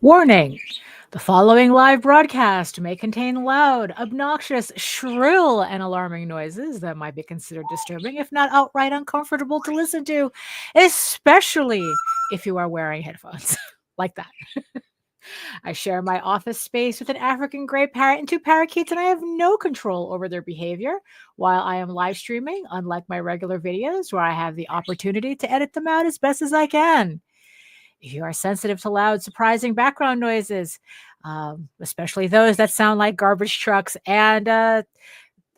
Warning! The following live broadcast may contain loud, obnoxious, shrill, and alarming noises that might be considered disturbing, if not outright uncomfortable to listen to, especially if you are wearing headphones like that. I share my office space with an African gray parrot and two parakeets, and I have no control over their behavior while I am live streaming, unlike my regular videos where I have the opportunity to edit them out as best as I can. If you are sensitive to loud, surprising background noises, especially those that sound like garbage trucks and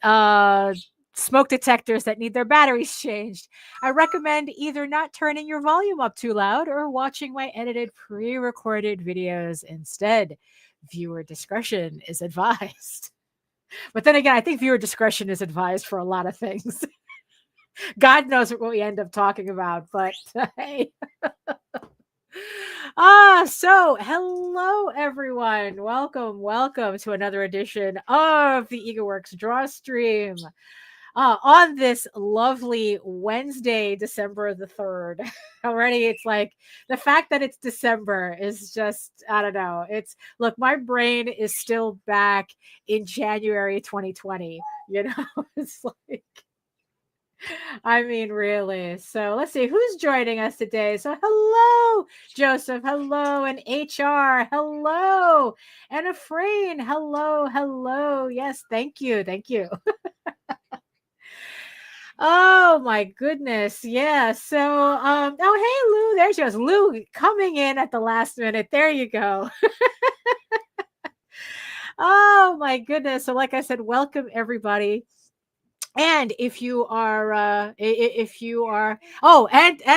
uh, smoke detectors that need their batteries changed, I recommend either not turning your volume up too loud or watching my edited pre-recorded videos instead. Viewer discretion is advised. But then again, I think viewer discretion is advised for a lot of things. God knows what we end up talking about, but hey. So hello everyone. Welcome to another edition of the Egoworks DRAWStream. On this lovely Wednesday, December the 3rd. Already it's like the fact that it's December is just, I don't know. Look, my brain is still back in January 2020, It's like, I mean, really. So let's see who's joining us today. So hello, Joseph. Hello, and HR. Hello, and Afreen. Hello. Yes, thank you. Oh my goodness. Yeah. So oh hey Lou, there she goes. Lou coming in at the last minute. There you go. Oh my goodness. So like I said, welcome everybody. And if you are, and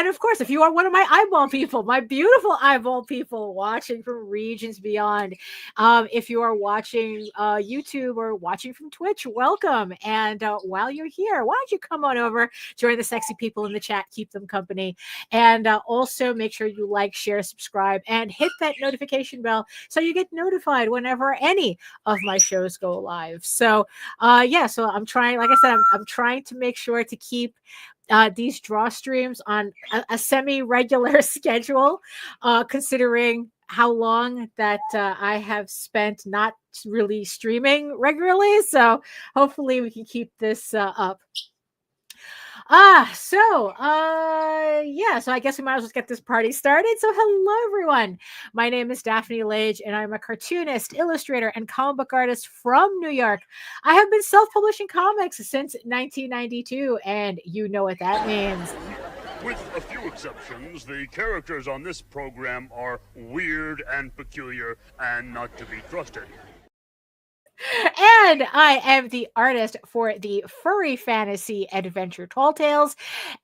of course, if you are one of my eyeball people, my beautiful eyeball people watching from regions beyond, if you are watching YouTube or watching from Twitch, welcome. And while you're here, why don't you come on over, join the sexy people in the chat, keep them company, and also make sure you like, share, subscribe, and hit that notification bell so you get notified whenever any of my shows go live. So so I'm trying, like I said, I'm trying to make sure to keep these draw streams on a semi-regular schedule, considering how long that I have spent not really streaming regularly. So hopefully we can keep this up. So I guess we might as well get this party started. So hello everyone. My name is Daphne Lage, and I'm a cartoonist, illustrator, and comic book artist from New York. I have been self-publishing comics since 1992, and you know what that means. With a few exceptions, the characters on this program are weird and peculiar and not to be trusted. And I am the artist for the furry fantasy adventure Tall Tales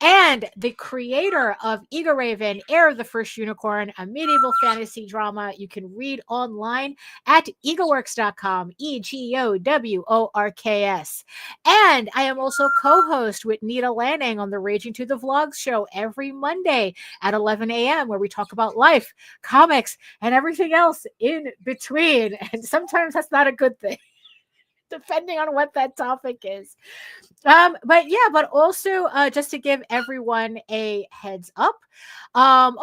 and the creator of Ego Raven, Heir of the First Unicorn, a medieval fantasy drama you can read online at egoworks.com, EGOWORKS. And I am also co-host with Nita Lanning on the Raging to the Vlogs show every Monday at 11 a.m. where we talk about life, comics, and everything else in between. And sometimes that's not a good thing, depending on what that topic is. But also just to give everyone a heads up. And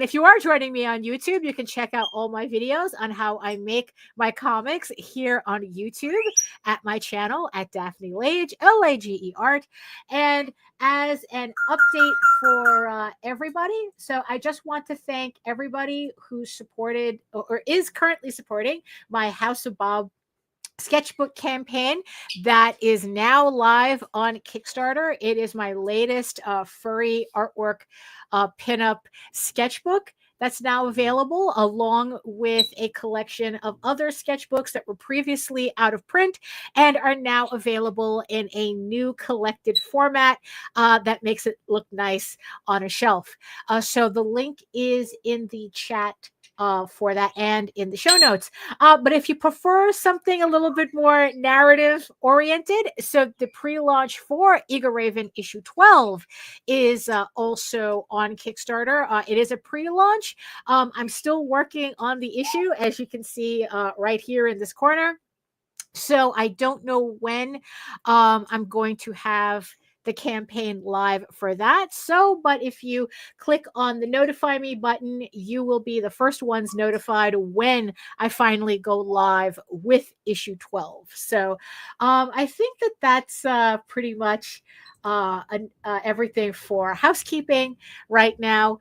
if you are joining me on YouTube, you can check out all my videos on how I make my comics here on YouTube at my channel at Daphne Lage, Lage Art. And as an update for everybody, so I just want to thank everybody who supported or is currently supporting my House of Bob sketchbook campaign that is now live on Kickstarter. It is my latest furry artwork pinup sketchbook that's now available, along with a collection of other sketchbooks that were previously out of print and are now available in a new collected format that makes it look nice on a shelf. So the link is in the chat for that and in the show notes. But if you prefer something a little bit more narrative oriented, so the pre-launch for Ego Raven issue 12 is also on Kickstarter. It is a pre-launch. I'm still working on the issue, as you can see right here in this corner. So I don't know when I'm going to have the campaign live for that. So, but if you click on the notify me button, you will be the first ones notified when I finally go live with issue 12. So I think that that's pretty much everything for housekeeping right now.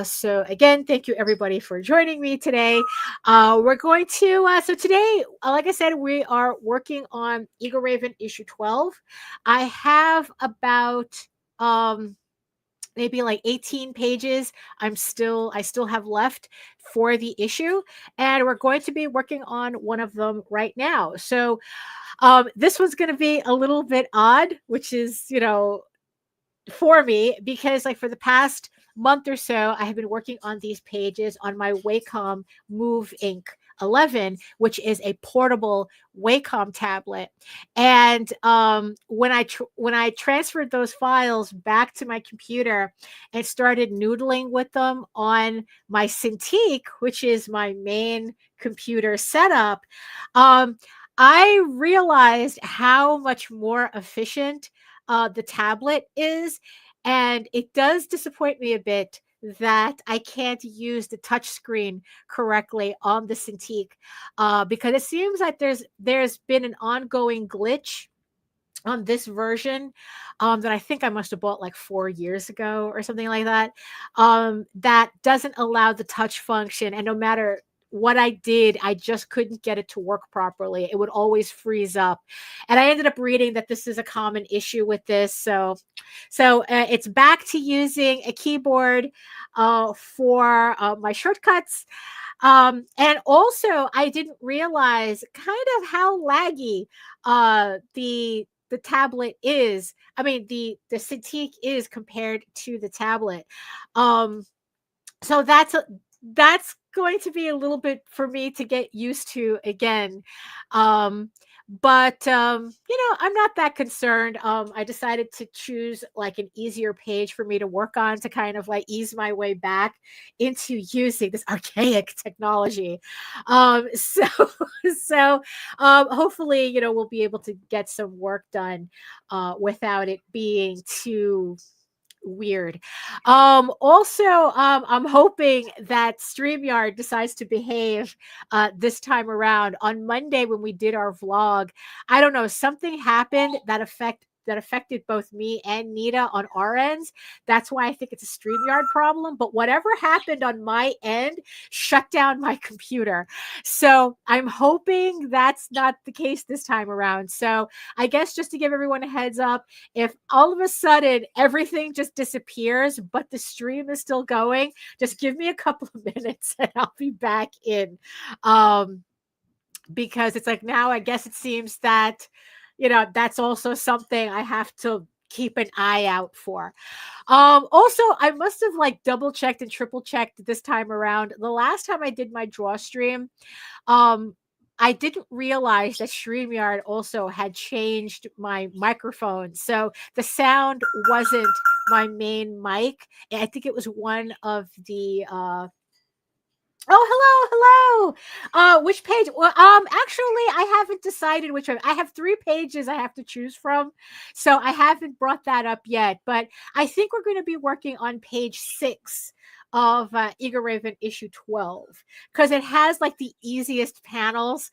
So again, thank you everybody for joining me today. We're going to, so today, like I said, we are working on Eagle Raven issue 12. I have about, maybe like 18 pages I still have left for the issue, and we're going to be working on one of them right now. So this one's going to be a little bit odd, which is, for me, because like for the past month or so, I have been working on these pages on my Wacom Move Inc. 11, which is a portable Wacom tablet. And when I transferred those files back to my computer and started noodling with them on my Cintiq, which is my main computer setup, I realized how much more efficient the tablet is. And it does disappoint me a bit that I can't use the touch screen correctly on the Cintiq, because it seems like there's been an ongoing glitch on this version that I think I must have bought like 4 years ago or something like that, that doesn't allow the touch function. And no matter what I did, I just couldn't get it to work properly. It would always freeze up. And I ended up reading that this is a common issue with this. So it's back to using a keyboard for my shortcuts. And also, I didn't realize kind of how laggy the tablet is. I mean, the Cintiq is compared to the tablet. So that's going to be a little bit for me to get used to again. But I'm not that concerned. I decided to choose like an easier page for me to work on to kind of like ease my way back into using this archaic technology. So hopefully, we'll be able to get some work done without it being too weird. Also, I'm hoping that Streamyard decides to behave this time around. On Monday when we did our vlog, I don't know, something happened that affected both me and Nita on our ends. That's why I think it's a StreamYard problem. But whatever happened on my end shut down my computer. So I'm hoping that's not the case this time around. So I guess just to give everyone a heads up, if all of a sudden everything just disappears, but the stream is still going, just give me a couple of minutes and I'll be back in. Because it's like now I guess it seems that that's also something I have to keep an eye out for. Also, I must have like double checked and triple checked this time around. The last time I did my DRAWStream, I didn't realize that StreamYard also had changed my microphone. So the sound wasn't my main mic. I think it was one of the oh, hello. Which page? Well, actually, I haven't decided which one. I have 3 pages I have to choose from, so I haven't brought that up yet. But I think we're going to be working on page 6 of Eagle Raven issue 12 because it has like the easiest panels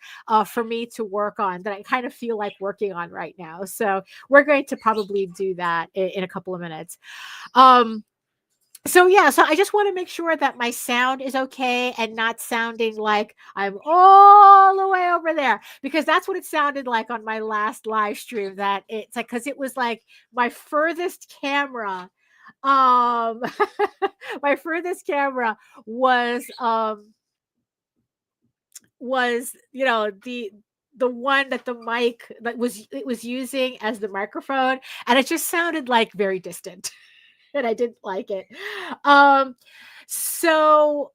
for me to work on that I kind of feel like working on right now. So we're going to probably do that in a couple of minutes. So I just want to make sure that my sound is okay and not sounding like I'm all the way over there, because that's what it sounded like on my last live stream. That it's like, because it was like my furthest camera, my furthest camera was the one that the mic that was using as the microphone, and it just sounded like very distant. And I didn't like it. So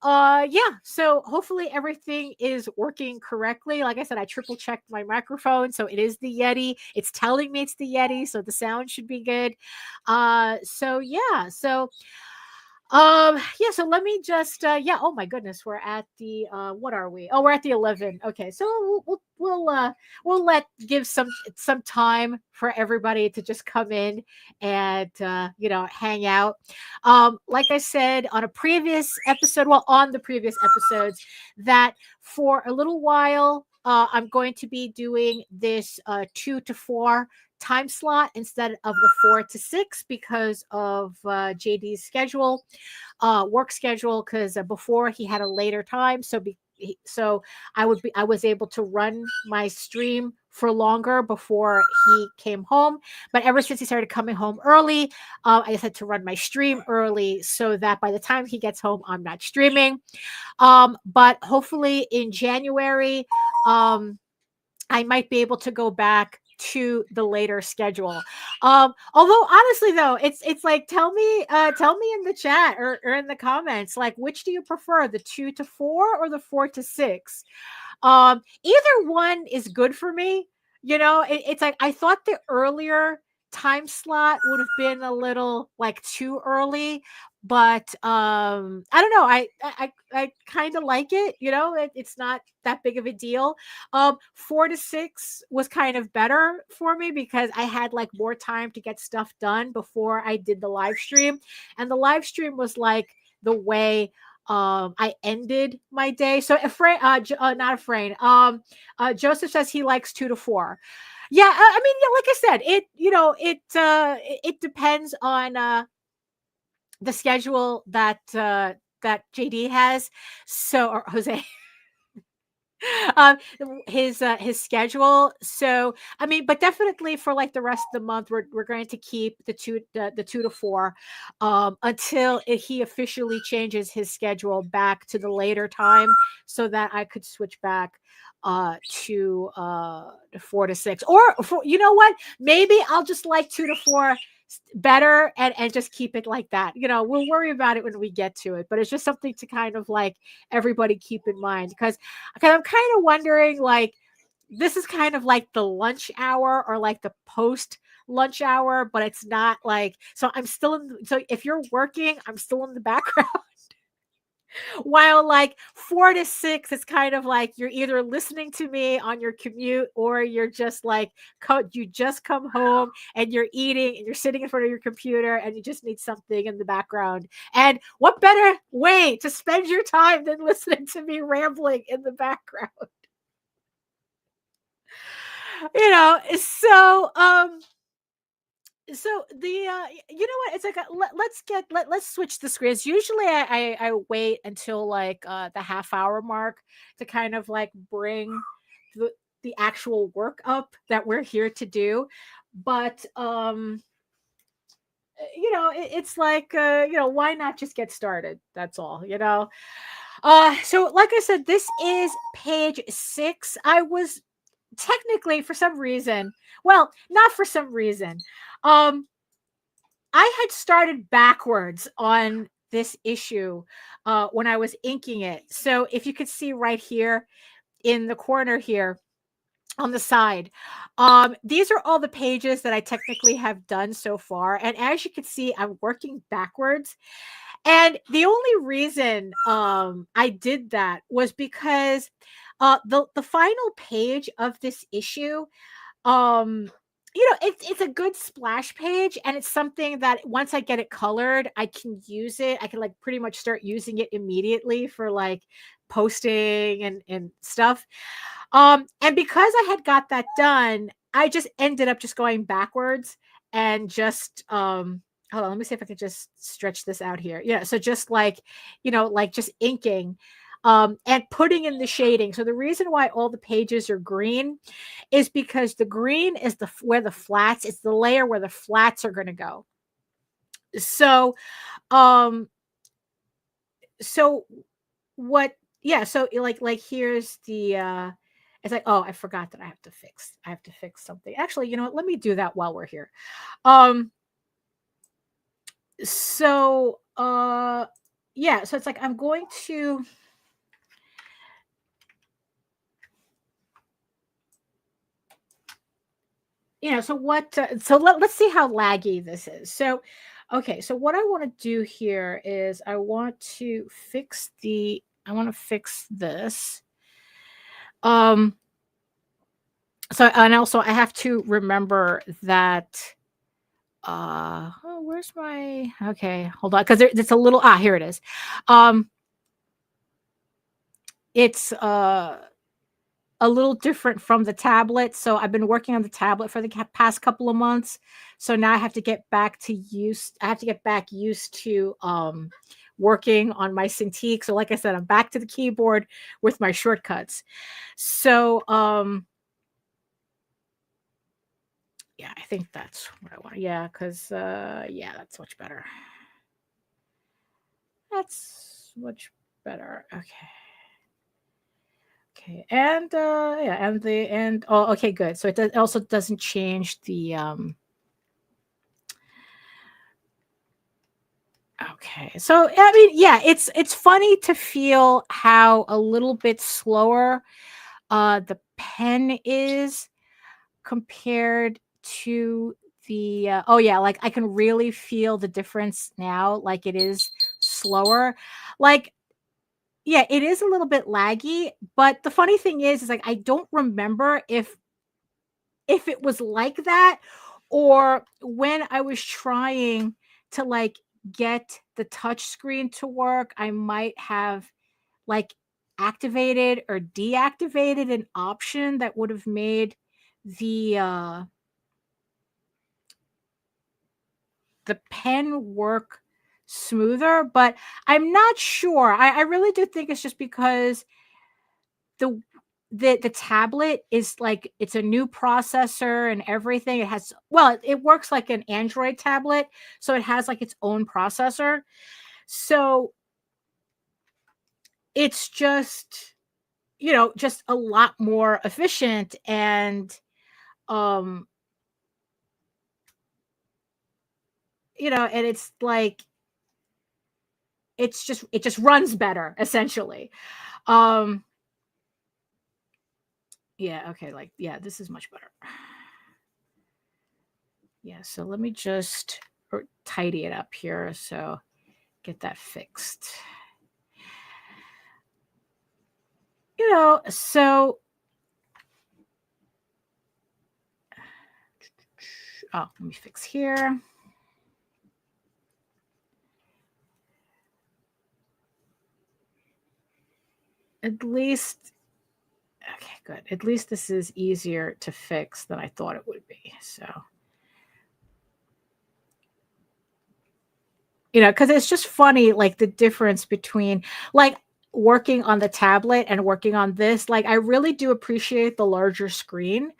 hopefully everything is working correctly. Like I said, I triple checked my microphone, so it is the Yeti. It's telling me it's the Yeti, so the sound should be good. So Yeah, so let me just yeah, oh my goodness, we're at the what are we? Oh, we're at the 11. Okay. So we'll let give some time for everybody to just come in and hang out. Like I said on a previous episode, well, on the previous episodes, that for a little while I'm going to be doing this 2 to 4 time slot instead of the 4 to 6 because of JD's schedule, work schedule. Because before he had a later time, so I was able to run my stream for longer before he came home. But ever since he started coming home early, I just had to run my stream early so that by the time he gets home, I'm not streaming. But hopefully in January, I might be able to go back to the later schedule. Although honestly though, it's like tell me in the chat or in the comments, like which do you prefer, the 2 to 4 or the 4 to 6? Either one is good for me. It's like I thought the earlier time slot would have been a little like too early, but I don't know. I kind of like it. It's not that big of a deal. 4 to 6 was kind of better for me because I had like more time to get stuff done before I did the live stream, and the live stream was like the way I ended my day. So Efrain, not Efrain. Joseph says he likes 2 to 4. Yeah, I mean, yeah, like I said, it depends on the schedule that JD has. So, or Jose, um his schedule. So I mean, but definitely for like the rest of the month, we're going to keep the 2 to 4 until he officially changes his schedule back to the later time so that I could switch back to 4 to 6. Or for, you know what, maybe I'll just like 2 to 4 better and just keep it like that. We'll worry about it when we get to it, but it's just something to kind of like everybody keep in mind, because I'm kind of wondering, like, this is kind of like the lunch hour or like the post lunch hour, but it's not like, so I'm still so if you're working, I'm still in the background. While like 4 to 6, it's kind of like you're either listening to me on your commute or you're just like you just come home and you're eating and you're sitting in front of your computer and you just need something in the background. And what better way to spend your time than listening to me rambling in the background? So the you know what, it's like let's switch the screens. Usually I wait until like the half hour mark to kind of like bring the actual work up that we're here to do. But it's like why not just get started? That's all. So like I said, this is page 6. I was technically, for some reason, well, not for some reason, I had started backwards on this issue when I was inking it. So if you could see right here in the corner here on the side, these are all the pages that I technically have done so far. And as you can see, I'm working backwards. And the only reason I did that was because the final page of this issue, um it's a good splash page, and it's something that once I get it colored, I can use it. I can like pretty much start using it immediately for like posting and stuff. And because I had got that done, I just ended up just going backwards and just hold on, let me see if I could just stretch this out here. Yeah, so just like, like just inking and putting in the shading. So the reason why all the pages are green is because the green is where the flats, it's the layer where the flats are going to go. So so what, yeah, so like here's the it's like, oh, I forgot that I have to fix something. Actually, you know what, let me do that while we're here. um so yeah, so it's like I'm going to, so let's see how laggy this is. So Okay, so what I want to do here is I want to fix this. So, and also I have to remember that, oh, where's my, okay, hold on, because it's a little, here it is. It's a little different from the tablet. So I've been working on the tablet for the past couple of months. So now I have to get back used to working on my Cintiq. So like I said, I'm back to the keyboard with my shortcuts. So yeah, I think that's what I want. Yeah, because yeah, that's much better. That's much better. Okay. Okay, and yeah, oh, okay, good. So it also doesn't change the okay. So I mean, yeah, it's funny to feel how a little bit slower the pen is compared to the oh yeah, like I can really feel the difference now, like it is slower. Like yeah, it is a little bit laggy, but the funny thing is like I don't remember if it was like that, or when I was trying to like get the touch screen to work, I might have like activated or deactivated an option that would have made the pen work smoother, but I'm not sure. I really do think it's just because the the tablet is like it's a new processor and everything. It has, well, it works like an Android tablet, so it has like its own processor. So it's just, just a lot more efficient, and um and it's like it just runs better essentially. um yeah, okay, like yeah, this is much better. Yeah, so let me just tidy it up here, so get that fixed. So oh, let me fix here. At least, okay, good. At least this is easier to fix than I thought it would be. So, because it's just funny, like the difference between like working on the tablet and working on this. Like, I really do appreciate the larger screen.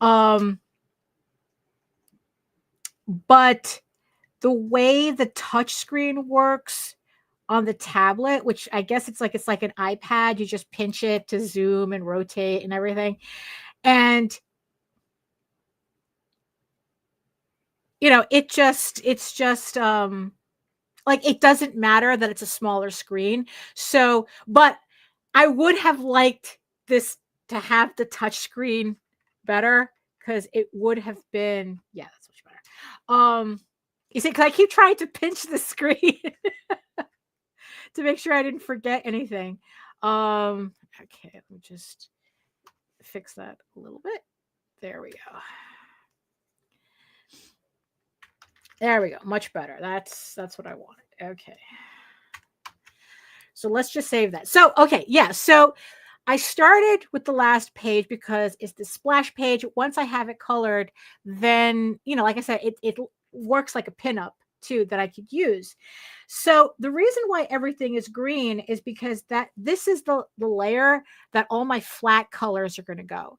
But the way the touch screen works on the tablet, which I guess it's like an iPad, you just pinch it to zoom and rotate and everything. And it's just like it doesn't matter that it's a smaller screen. So, but I would have liked this to have the touch screen better, because it would have been, yeah, that's much better. You see, because I keep trying to pinch the screen to make sure I didn't forget anything. Okay, let me just fix that a little bit. There we go. There we go. Much better. That's what I wanted. Okay. So let's just save that. So, okay, yeah. So I started with the last page because it's the splash page. Once I have it colored, then, like I said, it works like a pinup too that I could use. So the reason why everything is green is because this is the layer that all my flat colors are going to go.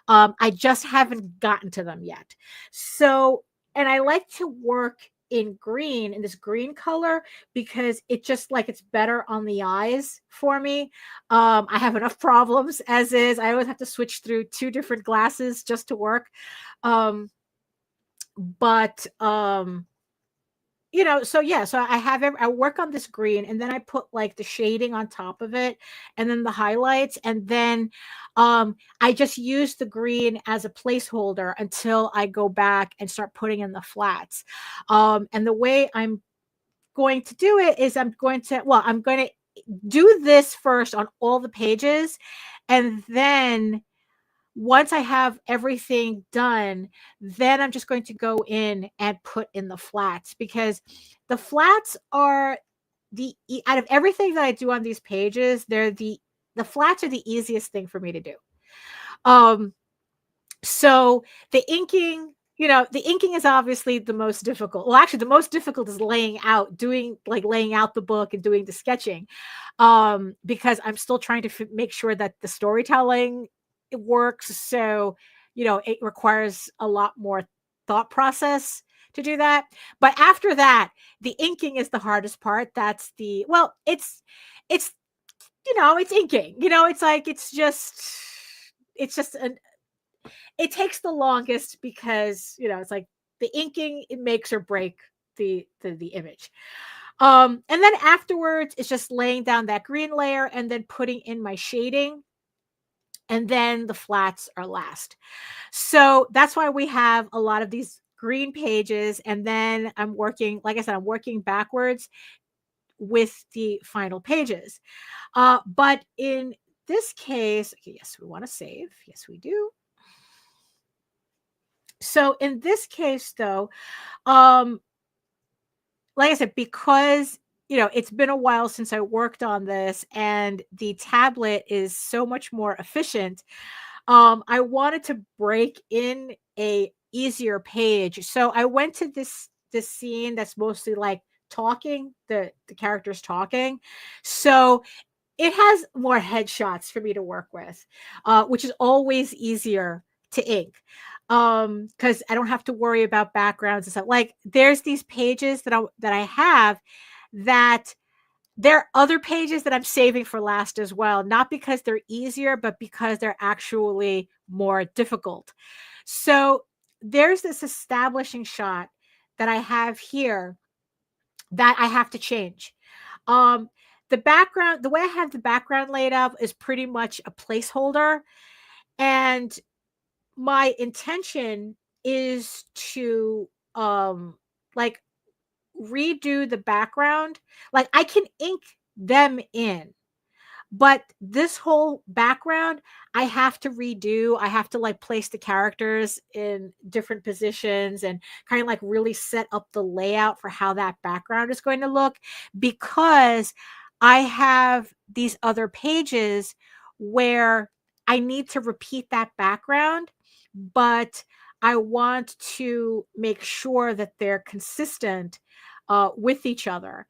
I just haven't gotten to them yet. So, and I like to work in green, in this green color, because it just like it's better on the eyes for me. I have enough problems as is. I always have to switch through 2 different glasses just to work. But so yeah, so I work on this green, and then I put like the shading on top of it, and then the highlights, and then I just use the green as a placeholder until I go back and start putting in the flats. And the way I'm going to do it is I'm going to do this first on all the pages, and then once I have everything done, then I'm just going to go in and put in the flats, because the flats are out of everything that I do on these pages, the flats are the easiest thing for me to do. So the inking, the inking is obviously the most difficult. Well, actually, the most difficult is laying out the book and doing the sketching, because I'm still trying to make sure that the storytelling it works. So, it requires a lot more thought process to do that. But after that, the inking is the hardest part. It's it's inking. It's like it's just an it takes the longest because it's like the inking, it makes or break the image. And then afterwards it's just laying down that green layer and then putting in my shading, and then the flats are last. So that's why we have a lot of these green pages, and then I'm working, like I said, I'm working backwards with the final pages. But in this case, okay, yes, we want to save. Yes, we do. So in this case, though, like I said, because it's been a while since I worked on this, and the tablet is so much more efficient. I wanted to break in a easier page, so I went to this scene that's mostly like talking, the characters talking. So it has more headshots for me to work with, which is always easier to ink, because I don't have to worry about backgrounds and stuff. Like there's these pages that I have that there are other pages that I'm saving for last as well, not because they're easier, but because they're actually more difficult. So there's this establishing shot that I have here that I have to change. Um, the way I have the background laid out is pretty much a placeholder. And my intention is to like redo the background. Like I can ink them in, but this whole background I have to redo. I have to like place the characters in different positions and kind of like really set up the layout for how that background is going to look, because I have these other pages where I need to repeat that background, but I want to make sure that they're consistent with each other.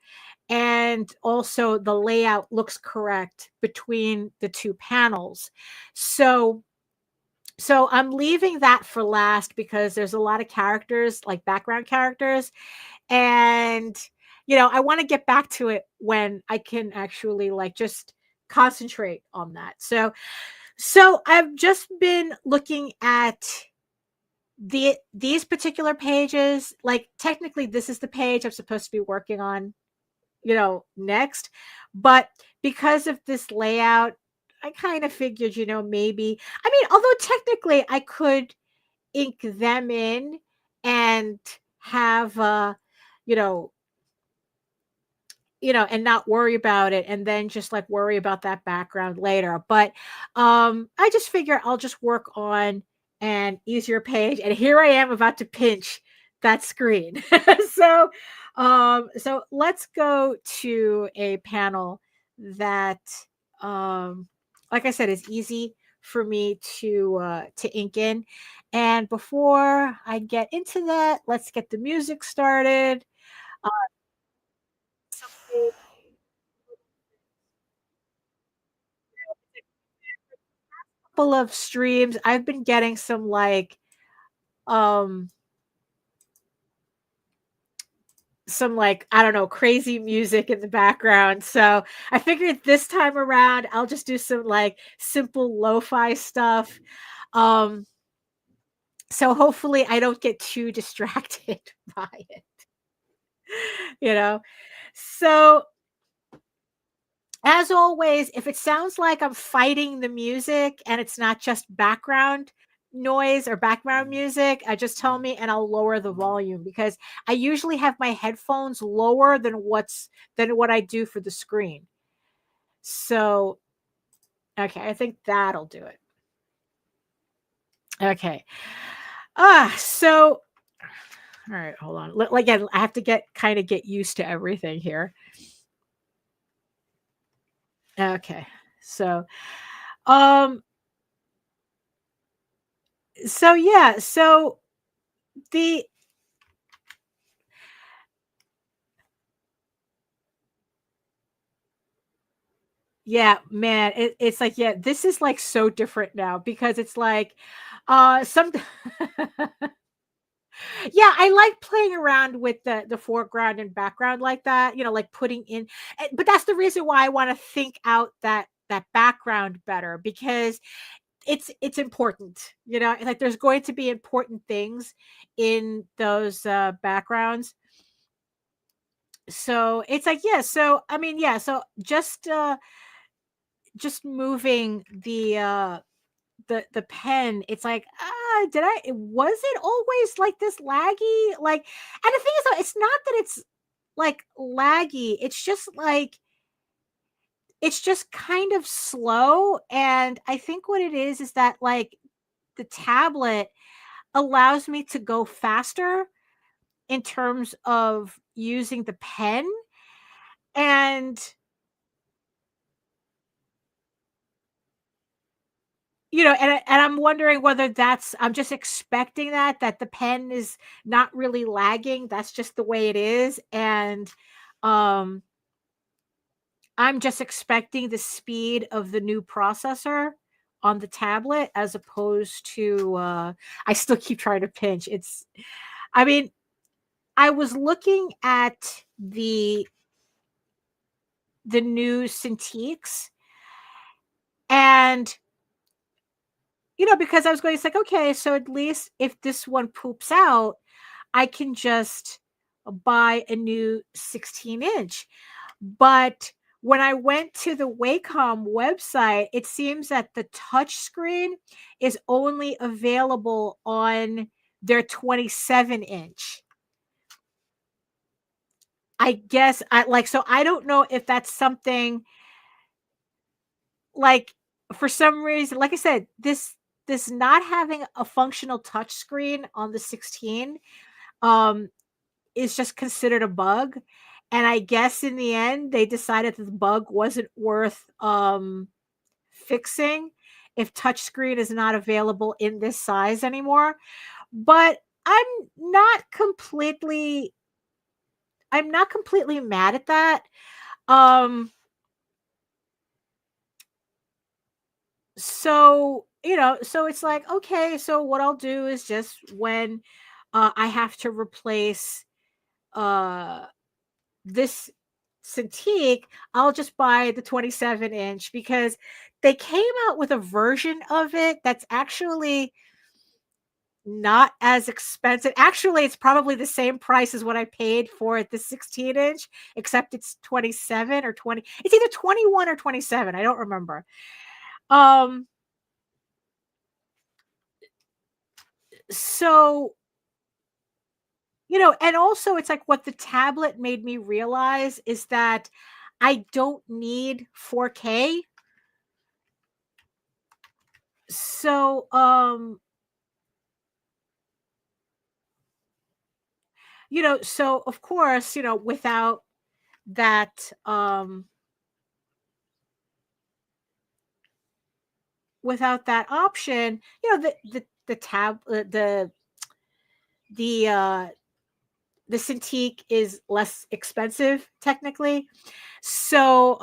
And also the layout looks correct between the two panels. So I'm leaving that for last because there's a lot of characters, like background characters, and I want to get back to it when I can actually like just concentrate on that. So I've just been looking at these particular pages. Like technically this is the page I'm supposed to be working on next, but because of this layout, I kind of figured maybe, I mean, although technically I could ink them in and have you know and not worry about it, and then just like worry about that background later. But I just figure I'll just work on an easier page, and here I am about to pinch that screen. so so let's go to a panel that like I said is easy for me to ink in. And before I get into that, let's get the music started. uh, Couple of streams I've been getting um some like, I don't know, crazy music in the background. So I figured this time around I'll just do some like simple lo-fi stuff. Um so hopefully I don't get too distracted by it. you know. So as always, if it sounds like I'm fighting the music and it's not just background noise or background music, just tell me and I'll lower the volume, because I usually have my headphones lower than what I do for the screen. So, okay, I think that'll do it. Okay. So all right, hold on. Again, I have to get used to everything here. Okay. So, um so yeah, so the yeah, man, it's like, yeah, this is like so different now, because it's like some yeah, I like playing around with the foreground and background like that, like putting in, but that's the reason why I want to think out that background better, because it's important, like there's going to be important things in those backgrounds. So it's like, yeah, so I mean, yeah, so just moving the pen, it's like, did I was it always like this laggy? Like, and the thing is, though, it's not that it's like laggy, it's just kind of slow. And I think what it is that, like, the tablet allows me to go faster in terms of using the pen. And and I'm wondering whether I'm just expecting that the pen is not really lagging. That's just the way it is. And um I'm just expecting the speed of the new processor on the tablet, as opposed to I still keep trying to pinch. I mean, I was looking at the new Cintiqs, and because I was going, it's like, okay, so at least if this one poops out, I can just buy a new 16-inch. But when I went to the Wacom website, it seems that the touch screen is only available on their 27-inch. I guess so I don't know if that's something, like, for some reason, like I said, this not having a functional touch screen on the 16 um is just considered a bug. And I guess in the end they decided that the bug wasn't worth fixing if touchscreen is not available in this size anymore. But not completely I'm not completely mad at that. Um so so it's like, okay, so what I'll do is, just when I have to replace uh this Cintiq, I'll just buy the 27-inch, because they came out with a version of it that's actually not as expensive. Actually, it's probably the same price as what I paid for the 16-inch, except it's 27 or 20. It's either 21 or 27. I don't remember. Um, so, and also it's like, what the tablet made me realize is that I don't need 4K. So, so of course, that um without that option, the tab the the Cintiq is less expensive technically. So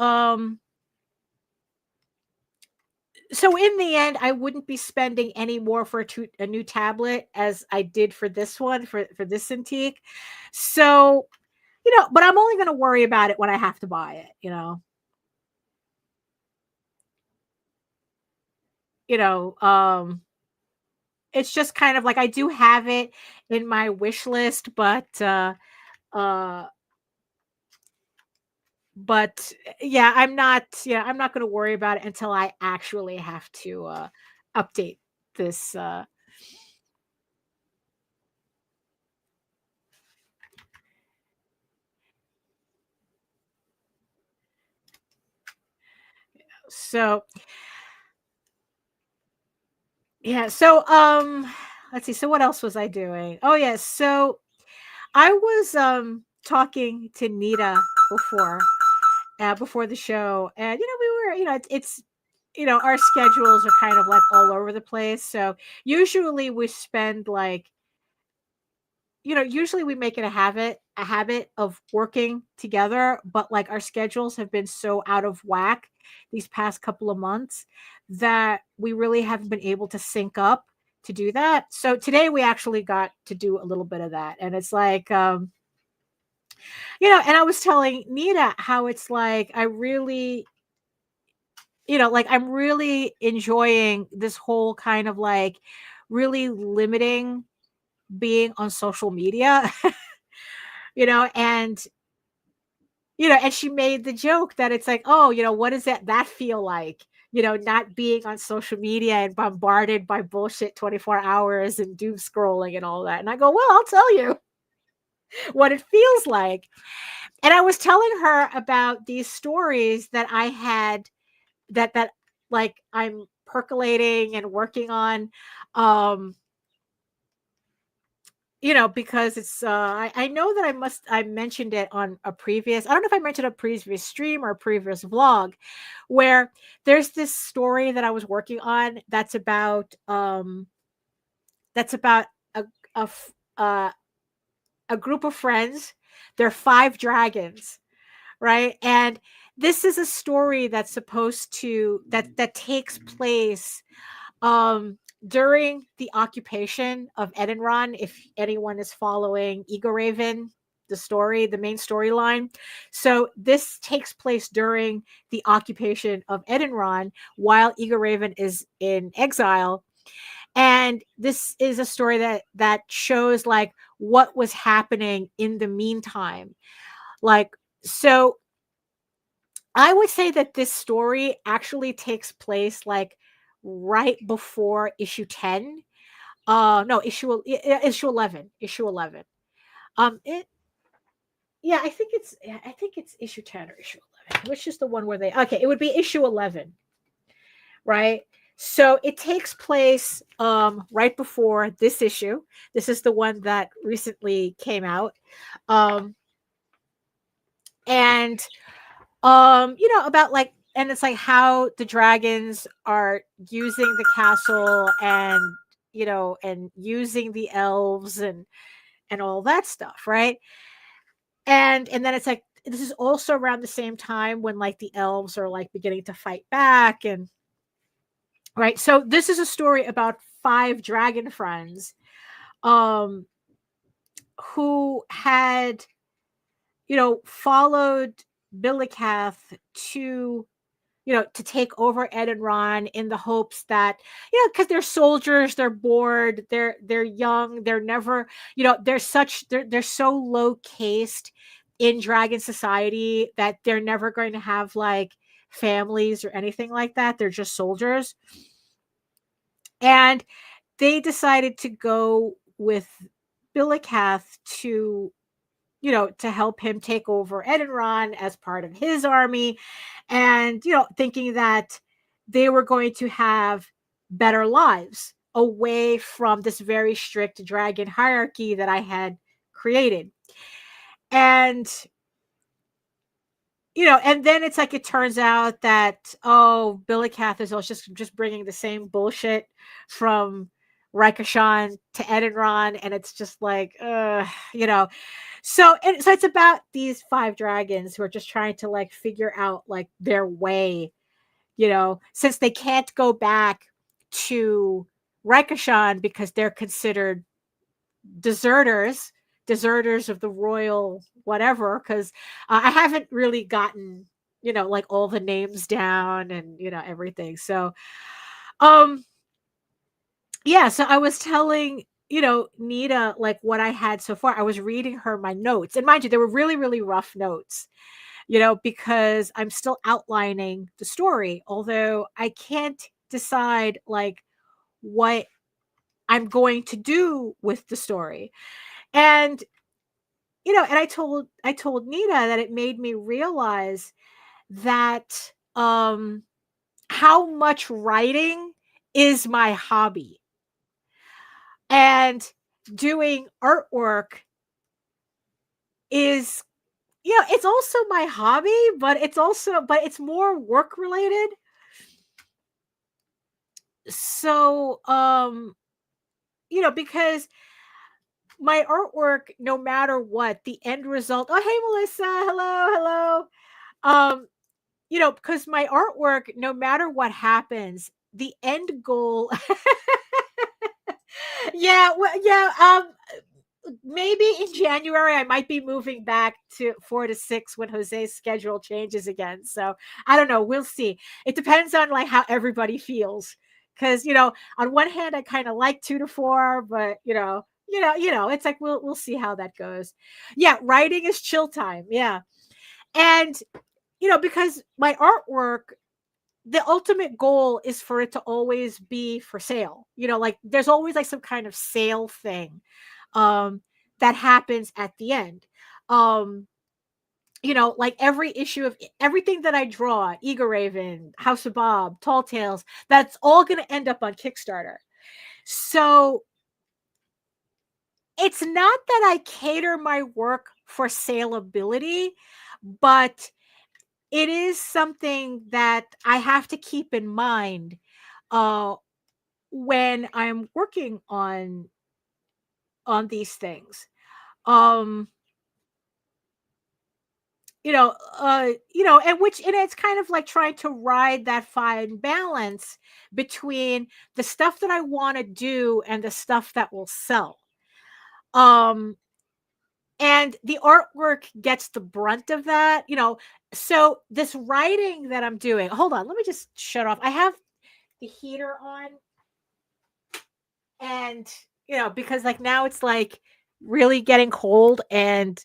so in the end, I wouldn't be spending any more for a new tablet as I did for this one, for this Cintiq. So, but I'm only going to worry about it when I have to buy it, you know, it's just kind of like, I do have it in my wish list, but but yeah, I'm not going to worry about it until I actually have to update this. So yeah, so let's see. So what else was I doing? Oh yeah, so I was talking to Nita before before the show, and we were, it's our schedules are kind of like all over the place. So usually we spend like, usually we make it a habit of working together, but like our schedules have been so out of whack these past couple of months that we really haven't been able to sync up to do that. So today we actually got to do a little bit of that, and it's like, and I was telling Nita how it's like I really, like I'm really enjoying this whole kind of like really limiting being on social media, and and she made the joke that it's like, oh, what does that feel like? Not being on social media and bombarded by bullshit 24 hours and doom scrolling and all that. And I go, well, I'll tell you what it feels like. And I was telling her about these stories that I had that like I'm percolating and working on. Um, because it's I know that I mentioned it on a previous, I don't know if I mentioned a previous stream or a previous vlog, where there's this story that I was working on that's about a a f- a group of friends. They're five dragons, right? And this is a story that's supposed to that takes place during the occupation of Edenron, if anyone is following Ego Raven, the main storyline. So this takes place during the occupation of Edenron while Ego Raven is in exile. And this is a story that shows like what was happening in the meantime. Like, so I would say that this story actually takes place like right before issue 10. No, issue 11. Issue 11. It Yeah, I think it's issue 10 or issue 11, which is the one where it would be issue 11, right? So it takes place right before this issue. This is the one that recently came out. Um and about like, and it's like how the dragons are using the castle, and and using the elves and all that stuff, right? And then it's like this is also around the same time when like the elves are like beginning to fight back, and right. So this is a story about five dragon friends um who had followed Billicath to to take over Ed and Ron in the hopes that, because they're soldiers, they're bored, they're young, they're never, they're so low caste in dragon society that they're never going to have like families or anything like that. They're just soldiers. And they decided to go with Billicath to to help him take over Edenron as part of his army, and thinking that they were going to have better lives away from this very strict dragon hierarchy that I had created. And and then it's like it turns out that, oh, Billicath is also just bringing the same bullshit from Rikashan to Edenron, and it's just like, so it's about these five dragons who are just trying to like figure out like their way, since they can't go back to Rikashan because they're considered deserters, deserters of the royal whatever. Because I haven't really gotten like all the names down and everything. So um yeah, so I was telling Nita like what I had so far. I was reading her my notes, and mind you, they were really really rough notes. because I'm still outlining the story, although I can't decide like what I'm going to do with the story. And and I told Nita that it made me realize that how much writing is my hobby. And doing artwork is, it's also my hobby, but it's more work related. So, because my artwork, no matter what, the end result. Oh, hey, Melissa. Hello. Because my artwork, no matter what happens, the end goal. Yeah, well, yeah. Maybe in January I might be moving back to 4 to 6 when Jose's schedule changes again. So I don't know. We'll see. It depends on like how everybody feels. Because on one hand I kind of like 2 to 4, but it's like we'll see how that goes. Yeah, writing is chill time. Yeah, and because my artwork, the ultimate goal is for it to always be for sale. Like there's always like some kind of sale thing that happens at the end. Like every issue of everything that I draw, Eagle Raven, House of Bob, Tall Tales, that's all going to end up on Kickstarter. So it's not that I cater my work for saleability, but it is something that I have to keep in mind when I'm working on these things. Um, and it's kind of like trying to ride that fine balance between the stuff that I want to do and the stuff that will sell. And the artwork gets the brunt of that. So this writing that I'm doing, hold on, let me just shut off. I have the heater on, and because like now it's like really getting cold, and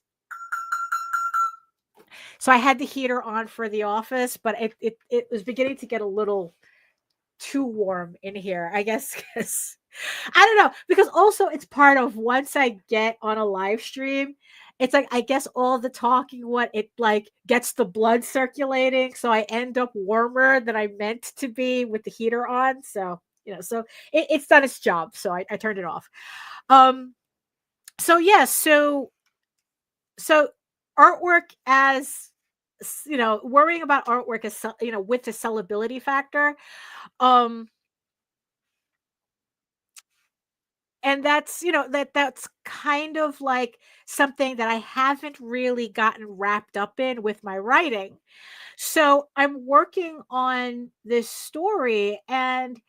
so I had the heater on for the office, but it was beginning to get a little too warm in here, I guess, because I don't know, because also it's part of once I get on a live stream, it's like I guess all the talking, what it like gets the blood circulating, so I end up warmer than I meant to be with the heater on. So so it's done its job. So I turned it off. So yeah, so artwork as worrying about artwork as with the sellability factor. And that's that's kind of like something that I haven't really gotten wrapped up in with my writing. So I'm working on this story, and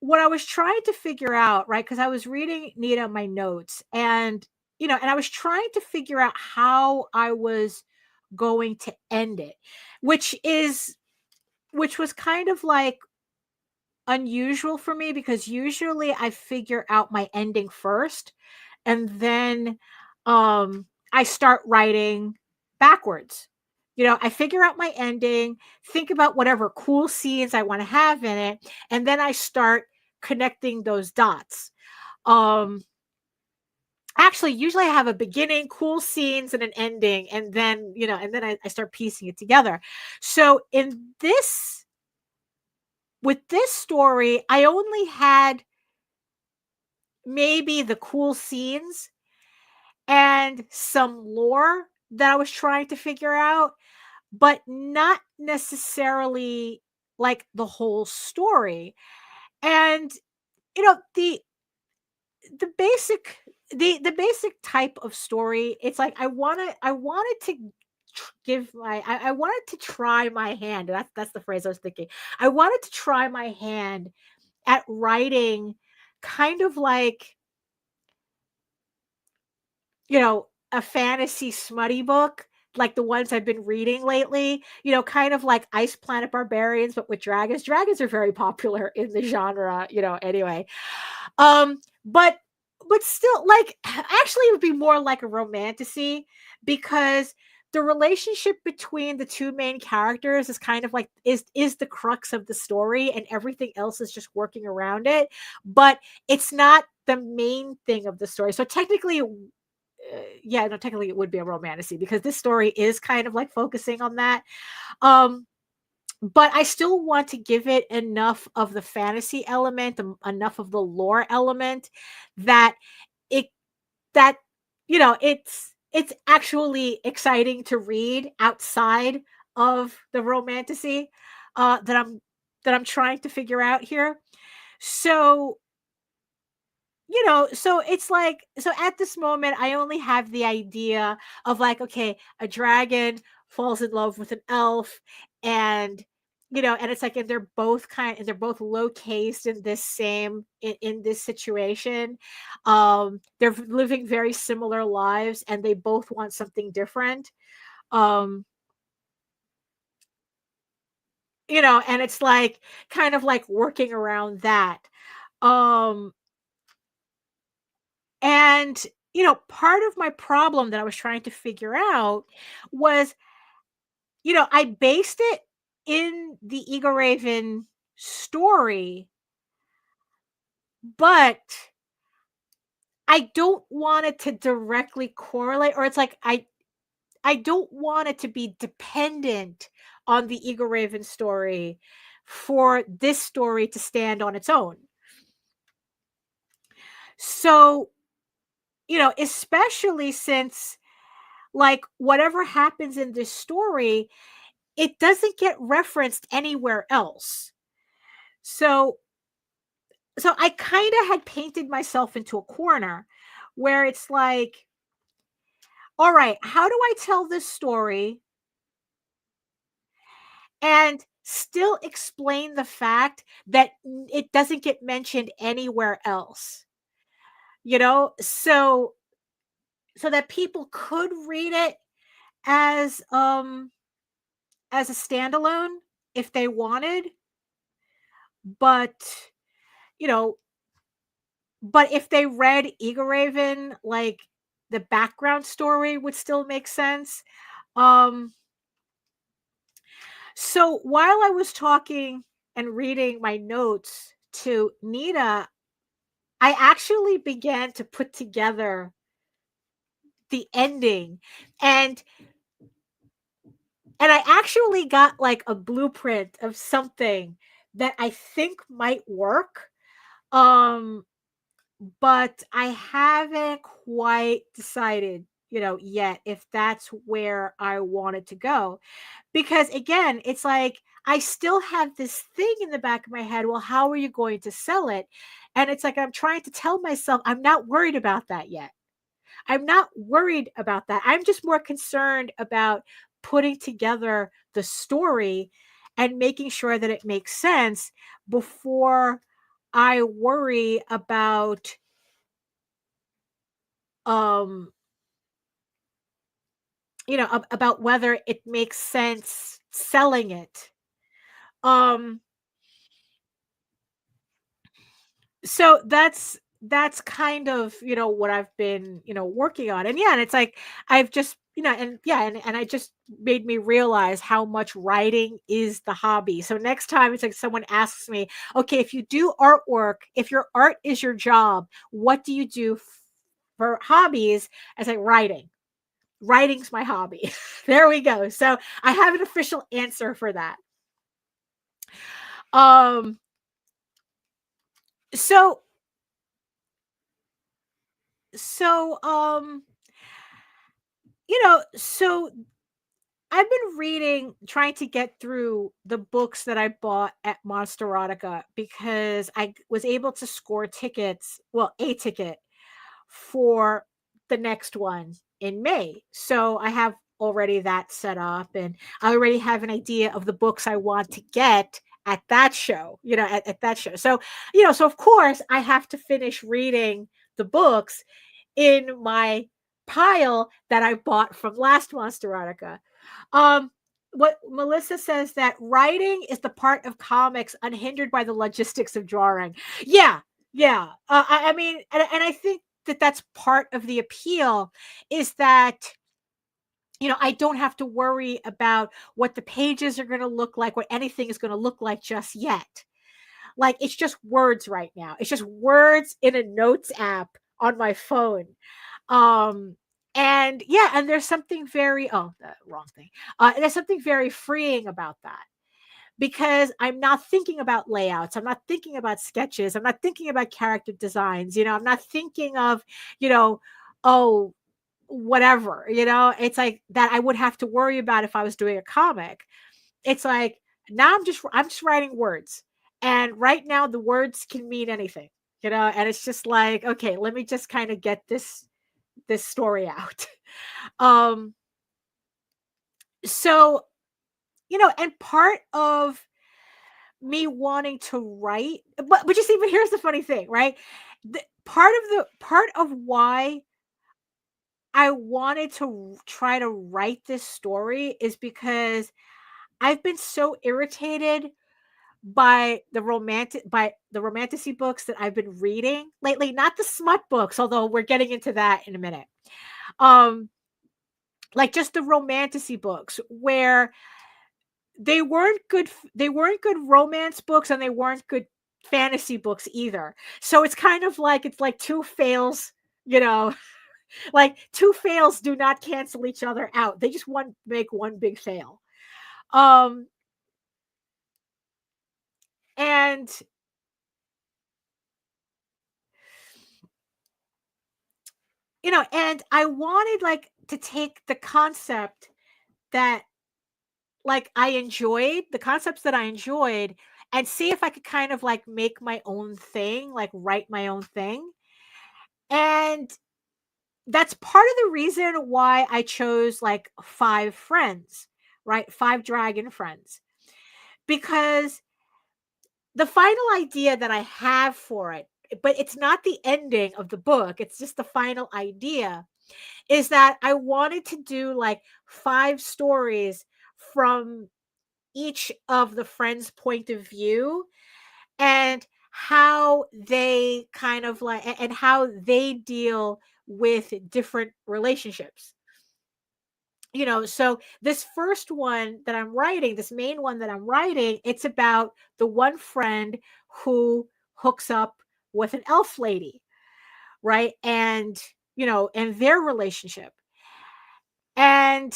what I was trying to figure out, right, because I was reading Nita my notes, and and I was trying to figure out how I was going to end it, which was kind of like unusual for me, because usually I figure out my ending first, and then I start writing backwards. I figure out my ending, think about whatever cool scenes I want to have in it, and then I start connecting those dots. Actually, usually I have a beginning, cool scenes, and an ending, and then I start piecing it together. So with this story, I only had maybe the cool scenes and some lore that I was trying to figure out, but not necessarily like the whole story. And the basic the basic type of story, it's like I wanted to I wanted to try my hand. That's the phrase I was thinking. I wanted to try my hand at writing kind of like a fantasy smutty book, like the ones I've been reading lately, kind of like Ice Planet Barbarians, but with dragons. Dragons are very popular in the genre, anyway. But still, like, actually, it would be more like a romantasy, because the relationship between the two main characters is kind of like is the crux of the story, and everything else is just working around it, but it's not the main thing of the story. So technically, yeah, no, technically it would be a romantasy because this story is kind of like focusing on that. Um, but I still want to give it enough of the fantasy element, enough of the lore element that it that it's actually exciting to read outside of the romantasy that I'm trying to figure out here. So, so it's like, so at this moment I only have the idea of like, okay, a dragon falls in love with an elf, and and it's like, and they're both low caste in this same in this situation. They're living very similar lives and they both want something different. um and it's like kind of like working around that. um And, part of my problem that I was trying to figure out was, I based it in the Ego Raven story, but I don't want it to directly correlate, or it's like I don't want it to be dependent on the Ego Raven story for this story to stand on its own. So, especially since like whatever happens in this story, it doesn't get referenced anywhere else. So I kind of had painted myself into a corner where it's like, all right, how do I tell this story and still explain the fact that it doesn't get mentioned anywhere else? So that people could read it as as a standalone if they wanted, but you know but if they read Ego Raven, like the background story would still make sense. Um, so while I was talking and reading my notes to Nita, I actually began to put together the ending, and I actually got like a blueprint of something that I think might work. Um, but I haven't quite decided, yet if that's where I wanted to go. Because again, it's like I still have this thing in the back of my head. Well, how are you going to sell it? And it's like I'm trying to tell myself I'm not worried about that yet. I'm not worried about that. I'm just more concerned about putting together the story and making sure that it makes sense before I worry um about whether it makes sense selling it. um so that's kind of what I've been working on. And yeah, and it's like I've just and yeah, and I just made me realize how much writing is the hobby. So next time it's like someone asks me, okay, if you do artwork, if your art is your job, what do you do for hobbies? I say writing. Writing's my hobby. There we go. So I have an official answer for that. Um so so so I've been reading, trying to get through the books that I bought at Monsterotica because I was able to score tickets, well, a ticket for the next one in May. So I have already that set up, and I already have an idea of the books I want to get at that show, at that show. So, so of course I have to finish reading the books in my pile that I bought from last Monsterotica. Um, what Melissa says, that writing is the part of comics unhindered by the logistics of drawing. Yeah, yeah. I mean, and I think that that's part of the appeal, is that I don't have to worry about what the pages are going to look like, what anything is going to look like just yet. Like, it's just words right now. It's just words in a notes app on my phone. And yeah, and there's something very, oh, the wrong thing. There's something very freeing about that, because I'm not thinking about layouts. I'm not thinking about sketches. I'm not thinking about character designs. I'm not thinking of, oh, whatever, it's like that I would have to worry about if I was doing a comic. It's like, now I'm just writing words. And right now the words can mean anything, and it's just like, okay, let me just kind of get this story out. um so, and part of me wanting to write, but you see, but here's the funny thing, right? Part of why I wanted to try to write this story is because I've been so irritated by the romantasy books that I've been reading lately, not the smut books, although we're getting into that in a minute. Like, just the romantasy books, where they weren't good romance books, and they weren't good fantasy books either. So it's kind of like, it's like two fails, like two fails do not cancel each other out. They just make one big fail. And and I wanted, like, to take the concept that, like, the concepts that I enjoyed, and see if I could kind of like make my own thing, like write my own thing. And that's part of the reason why I chose like 5 friends, right? 5 dragon friends. Because the final idea that I have for it, but it's not the ending of the book, it's just the final idea, is that I wanted to do like 5 stories from each of the friends' point of view, and how they kind of like, and how they deal with different relationships. So this first one that I'm writing, this main one that I'm writing, it's about the one friend who hooks up with an elf lady, right? And and their relationship. And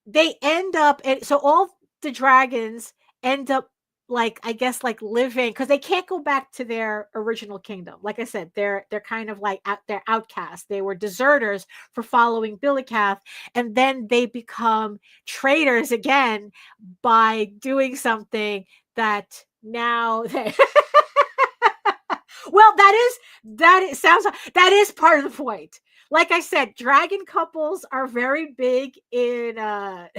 they end up, and so all the dragons end up, like, I guess, like, living, because they can't go back to their original kingdom. Like I said, they're kind of like they're outcasts. They were deserters for following Billy Cath, and then they become traitors again by doing something that now they well, that is part of the point. Like I said, dragon couples are very big in in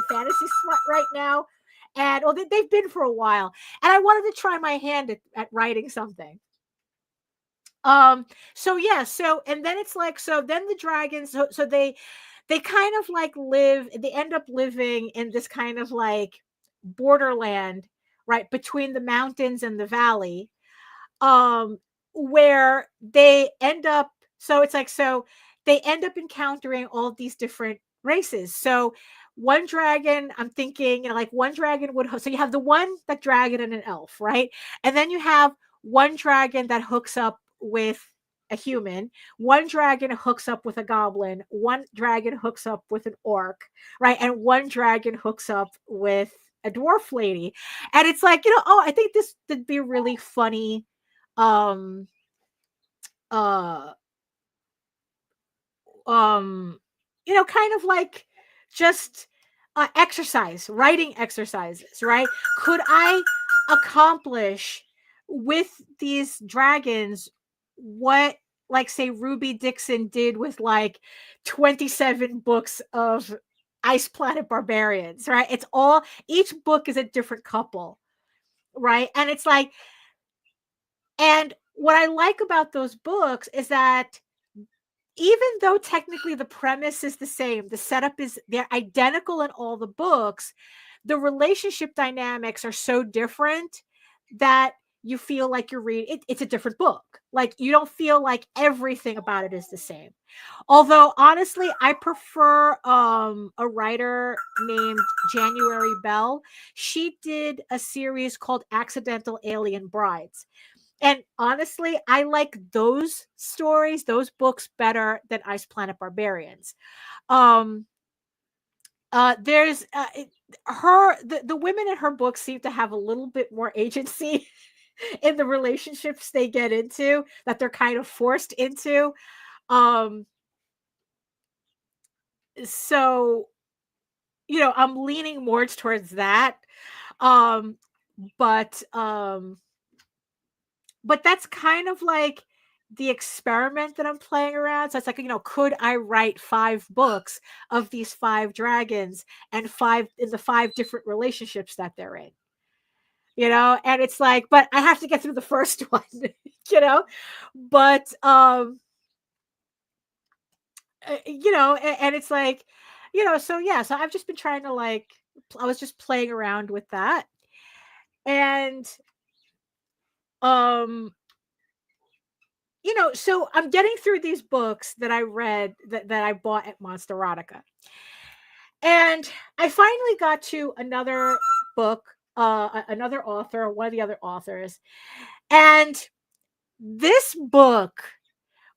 fantasy smut right now, and well, they've been for a while. And I wanted to try my hand at writing something. So yeah, so, and then it's like, so then the dragons, so they kind of like they end up living in this kind of like borderland, right, between the mountains and the valley, um where they end up, so it's like, so they end up encountering all these different races. So one dragon, I'm thinking, like, one dragon would so you have the one that dragon and an elf, right? And then you have one dragon that hooks up with a human, one dragon hooks up with a goblin, one dragon hooks up with an orc, right? And one dragon hooks up with a dwarf lady. And it's like, oh, I think this would be really funny, um uh kind of like, just writing exercises, right? Could I accomplish with these dragons what, like, say, Ruby Dixon did with like 27 books of Ice Planet Barbarians, right? It's all, each book is a different couple, right? And it's like, and what I like about those books is that even though technically the premise is the same, the setup is, they're identical in all the books, the relationship dynamics are so different that you feel like you're reading it's a different book. Like you don't feel like everything about it is the same. Although honestly, I prefer a writer named January Bell. She did a series called Accidental Alien Brides. And honestly, I like those stories, those books better than Ice Planet Barbarians. Um there's the women in her books seem to have a little bit more agency in the relationships they get into, that they're kind of forced into. Um so I'm leaning more towards that. Um but um but that's kind of like the experiment that I'm playing around. So it's like, could I write 5 books of these 5 dragons and 5 different relationships that they're in? And it's like, but I have to get through the first one, you know, but, and it's like, so yeah, so I've just been trying to like, I was just playing around with that. And, um, so I'm getting through these books that I read that I bought at Monsterotica. And I finally got to another book, another author, one of the other authors. And this book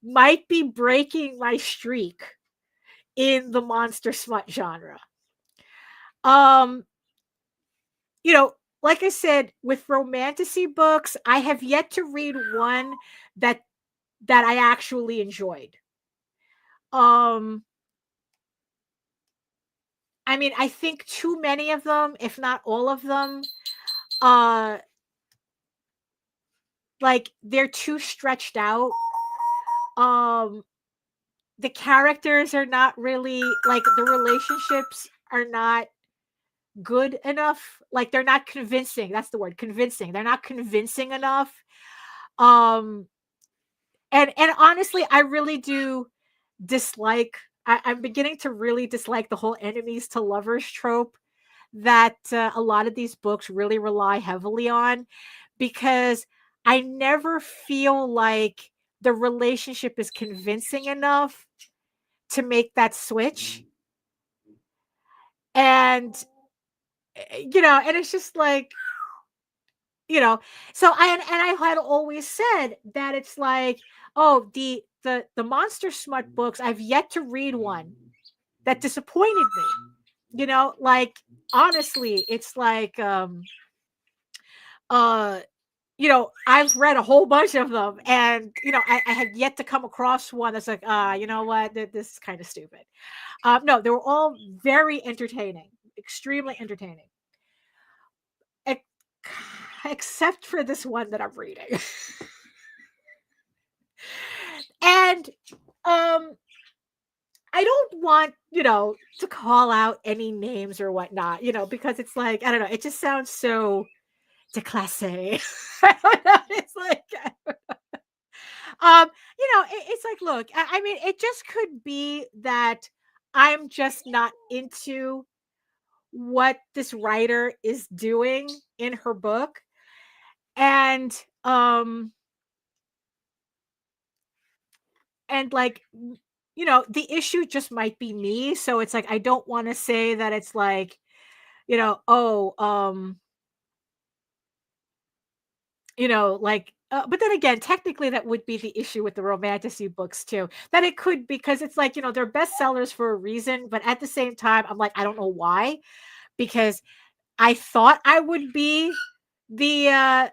might be breaking my streak in the monster smut genre. Um, like I said, with romantasy books, I have yet to read one that I actually enjoyed. I mean, I think too many of them, if not all of them, like they're too stretched out. The characters are not really like, the relationships are not good enough. Like they're not convincing. That's the word, convincing. They're not convincing enough. Um and honestly, I really do dislike I'm beginning to really dislike the whole enemies to lovers trope that a lot of these books really rely heavily on, because I never feel like the relationship is convincing enough to make that switch. And and it's just like, so I had always said that it's like, oh, the monster smut books, I've yet to read one that disappointed me. Like honestly, it's like uh I've read a whole bunch of them, and I have yet to come across one that's like, you know what, this is kind of stupid. No, they were all very entertaining, extremely entertaining. Ex- Except for this one that I'm reading. And I don't want, to call out any names or whatnot, because it's like, I don't know, it just sounds so déclassé. I don't know, it's like, it's like, look, I mean, it just could be that I'm just not into what this writer is doing in her book. And like, the issue just might be me. So it's like, I don't want to say that it's like, oh, like, but then again, technically that would be the issue with the romantasy books too, that it could, because it's like, they're bestsellers for a reason, but at the same time, I'm like, I don't know why, because I thought I would be the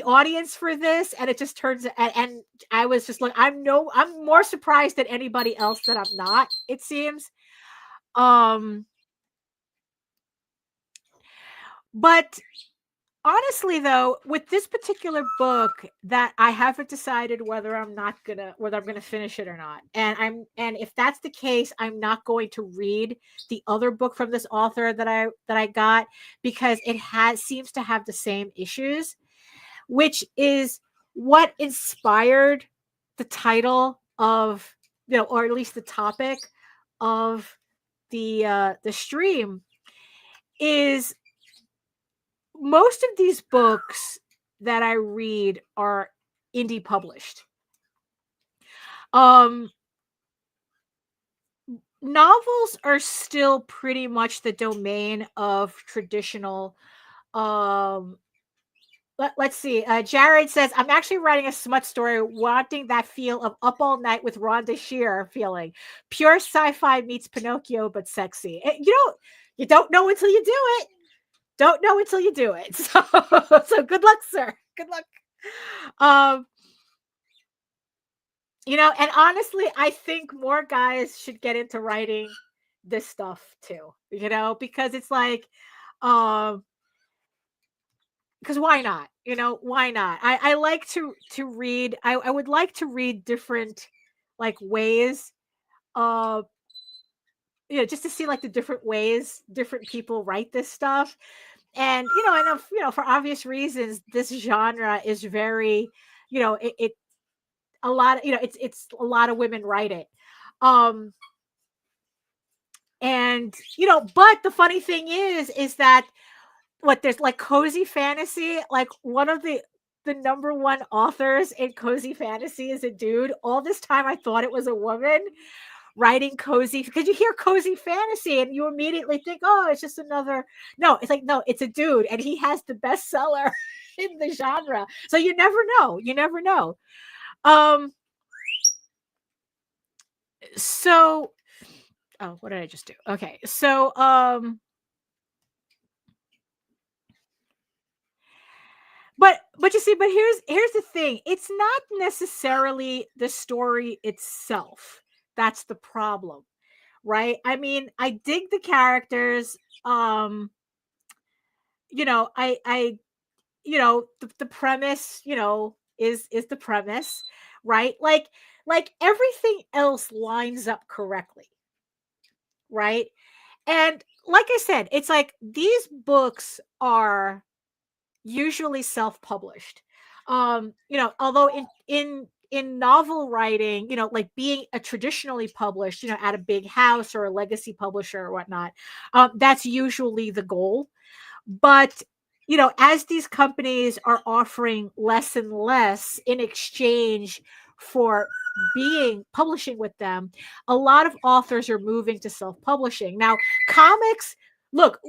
audience for this, and it just turns, and I was just like, I'm more surprised than anybody else that I'm not, it seems. But honestly though, with this particular book, that I haven't decided whether I'm gonna finish it or not. And if that's the case, I'm not going to read the other book from this author that I got, because it seems to have the same issues, which is what inspired the title of, or at least the topic of the stream, is most of these books that I read are indie published. Novels are still pretty much the domain of traditional. Let's see. Jared says, I'm actually writing a smut story wanting that feel of Up All Night with Rhonda Shear feeling. Pure sci-fi meets Pinocchio, but sexy. You don't know until you do it. Don't know until you do it. So good luck, sir. Good luck. And honestly, I think more guys should get into writing this stuff too, because it's like, because why not? Why not? I like to read. I would like to read different like ways, uh, just to see like the different ways different people write this stuff. And I know, for obvious reasons, this genre is very, it a lot of, it's a lot of women write it. And but the funny thing is that there's like cozy fantasy, like one of the number one authors in cozy fantasy is a dude. All this time I thought it was a woman writing cozy, because you hear cozy fantasy and you immediately think, oh, it's just another. No, it's like, no, it's a dude, and he has the bestseller in the genre. So you never know. So, oh, what did I just do? Okay, so but you see, but here's the thing. It's not necessarily the story itself that's the problem, right? I mean, I dig the characters. I the premise, is the premise, right? Like everything else lines up correctly, right? And like I said, it's like these books are usually self-published. Although in novel writing, like being a traditionally published, at a big house or a legacy publisher or whatnot, that's usually the goal. But as these companies are offering less and less in exchange for publishing with them, a lot of authors are moving to self-publishing. Now, comics, look,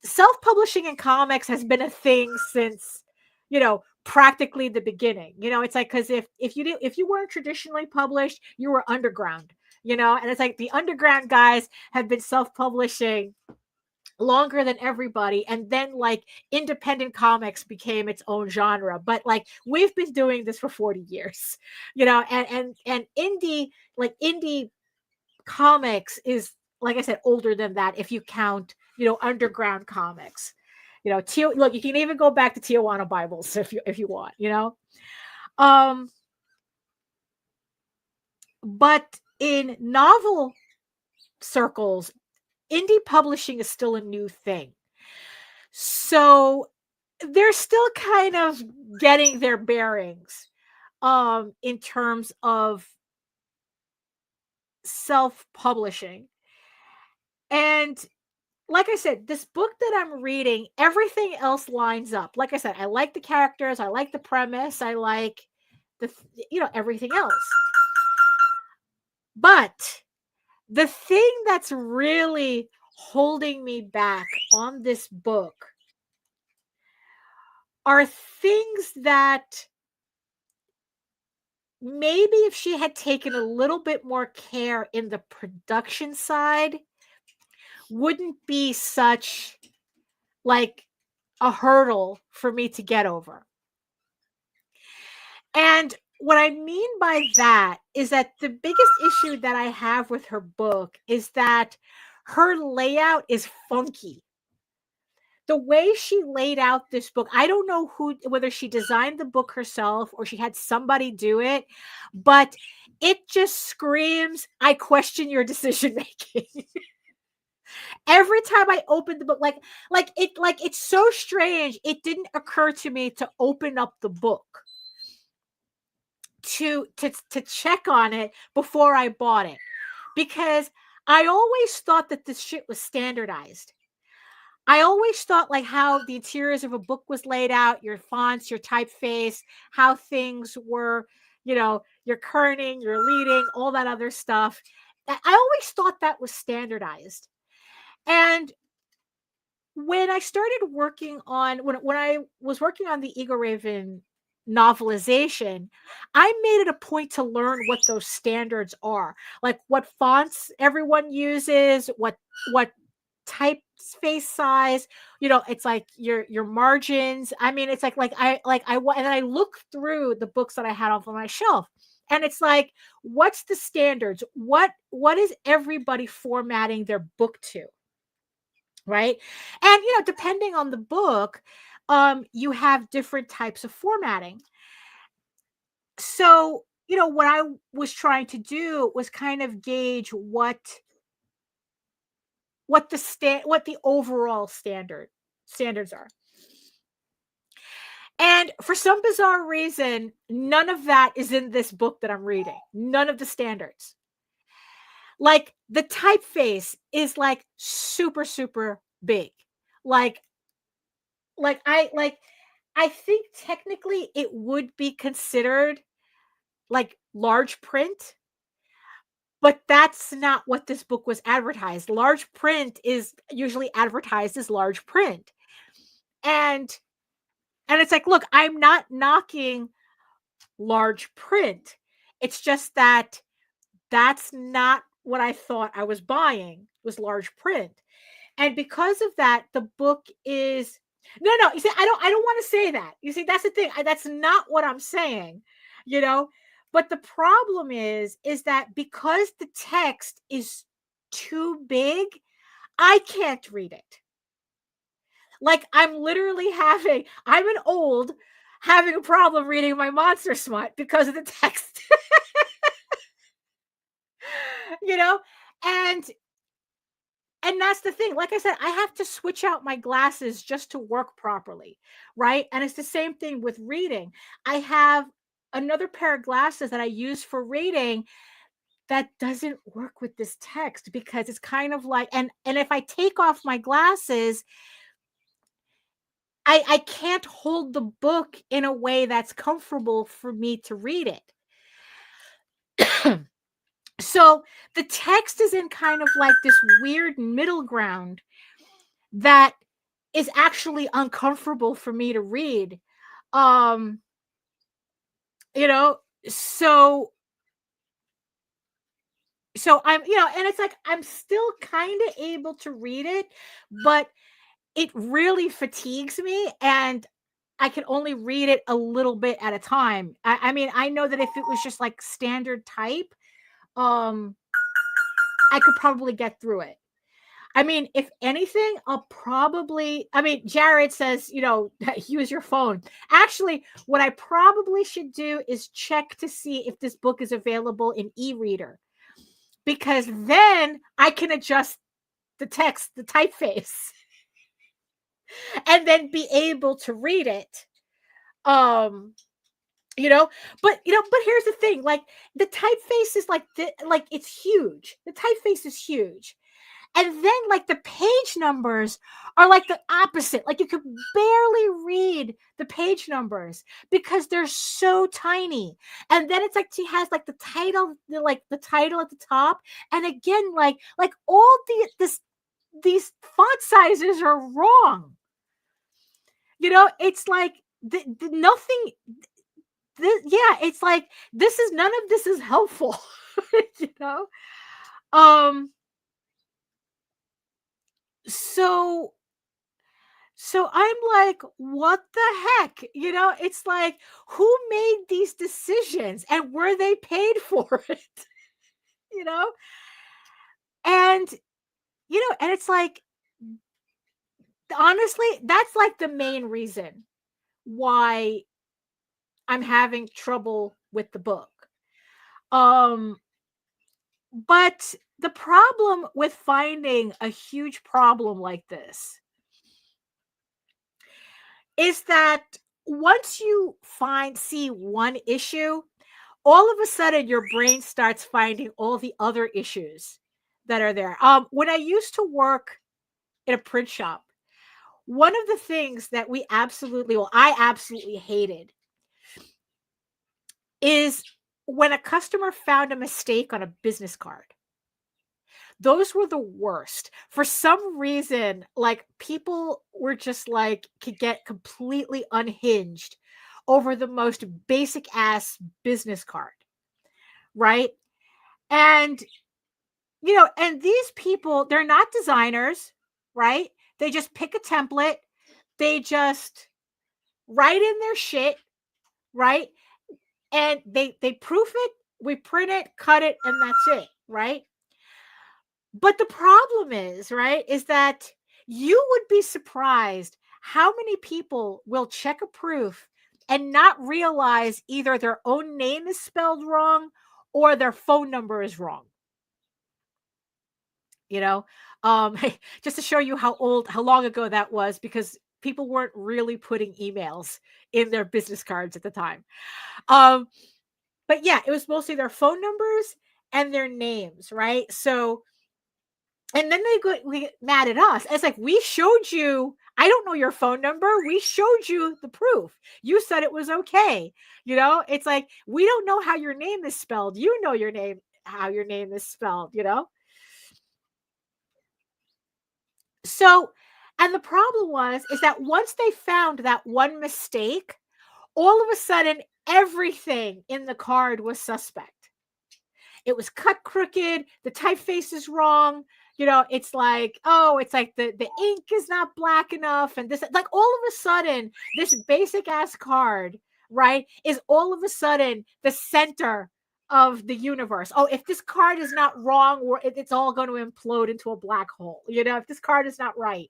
self-publishing in comics has been a thing since, practically the beginning. It's like, because if you weren't traditionally published, you were underground, and it's like the underground guys have been self-publishing longer than everybody, and then like independent comics became its own genre. But like we've been doing this for 40 years, and indie comics is, like I said, older than that if you count underground comics. Look, you can even go back to Tijuana Bibles if you want. But in novel circles, indie publishing is still a new thing. So they're still kind of getting their bearings in terms of self-publishing. And like I said, this book that I'm reading, everything else lines up. Like I said, I like the characters, I like the premise, I like everything else. But the thing that's really holding me back on this book are things that maybe if she had taken a little bit more care in the production side, wouldn't be such like a hurdle for me to get over. And what I mean by that is that the biggest issue that I have with her book is that her layout is funky. The way she laid out this book, I don't know whether she designed the book herself or she had somebody do it, but it just screams, I question your decision making. Every time I open the book, it's so strange. It didn't occur to me to open up the book to check on it before I bought it, because I always thought that this shit was standardized. I always thought like how the interiors of a book was laid out, your fonts, your typeface, how things were, your kerning, your leading, all that other stuff. I always thought that was standardized. And when I started working on when I was working on the Eagle Raven novelization, I made it a point to learn what those standards are, like what fonts everyone uses, what typeface size, it's like your margins. I mean, it's and I look through the books that I had off on my shelf, and it's like, what's the standards? What is everybody formatting their book to? Right. And, depending on the book, you have different types of formatting. So, what I was trying to do was kind of gauge what the overall standards are. And for some bizarre reason, none of that is in this book that I'm reading. None of the standards. Like the typeface is like super, super big. Like I think technically it would be considered like large print, but that's not what this book was advertised. Large print is usually advertised as large print. And it's like, look, I'm not knocking large print. It's just that that's not what I thought I was buying, was large print. And because of that, the book is no. You see, I don't want to say that. You see, that's the thing. That's not what I'm saying. But the problem is that because the text is too big, I can't read it. Like I'm an old having a problem reading my monster smut because of the text. And that's the thing. Like I said, I have to switch out my glasses just to work properly, right? And it's the same thing with reading. I have another pair of glasses that I use for reading that doesn't work with this text because it's kind of like, and if I take off my glasses, I can't hold the book in a way that's comfortable for me to read it. So the text is in kind of like this weird middle ground that is actually uncomfortable for me to read. Um, so I'm, and it's like I'm still kind of able to read it, but it really fatigues me, and I can only read it a little bit at a time. I mean, I know that if it was just like standard type, I could probably get through it. I mean, if anything, Jared says, use your phone. Actually, what I probably should do is check to see if this book is available in e-reader, because then I can adjust the text, the typeface, and then be able to read it. But here's the thing, like the typeface is like it's huge. The typeface is huge. And then like the page numbers are like the opposite. Like you could barely read the page numbers because they're so tiny. And then it's like she has like the title at the top. And again, like all these font sizes are wrong. It's like nothing. It's like none of this is helpful. So I'm like, what the heck? It's like, who made these decisions and were they paid for it? you know? And, and it's like, honestly, that's like the main reason why I'm having trouble with the book. But the problem with finding a huge problem like this is that once you see one issue, all of a sudden your brain starts finding all the other issues that are there. When I used to work in a print shop, one of the things that I absolutely hated is when a customer found a mistake on a business card. Those were the worst. For some reason, like, people were just like, could get completely unhinged over the most basic ass business card, right? And, and these people, they're not designers, right? They just pick a template, they just write in their shit, right? And they proof it, we print it, cut it, and that's it, right? But the problem is, right, is that you would be surprised how many people will check a proof and not realize either their own name is spelled wrong or their phone number is wrong. Just to show you how long ago that was, because people weren't really putting emails in their business cards at the time. But yeah, it was mostly their phone numbers and their names, right? So, and then we get mad at us. It's like, we showed you, I don't know your phone number. We showed you the proof. You said it was okay. It's like, we don't know how your name is spelled. You know how your name is spelled, So, and the problem is that once they found that one mistake, all of a sudden, everything in the card was suspect. It was cut crooked. The typeface is wrong. It's like, the ink is not black enough. And this, like, all of a sudden, this basic ass card, right, is all of a sudden the center of the universe. Oh, if this card is not wrong, it's all going to implode into a black hole. If this card is not right,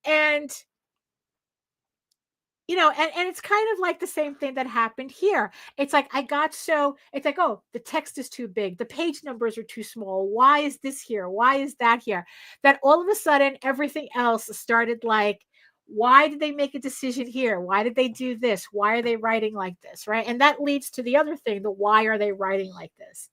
and and it's kind of like the same thing that happened here. It's like, it's like, oh, the text is too big. The page numbers are too small. Why is this here? Why is that here? That all of a sudden, everything else started like, why did they make a decision here? Why did they do this? Why are they writing like this? Right. And that leads to the other thing, the why are they writing like this?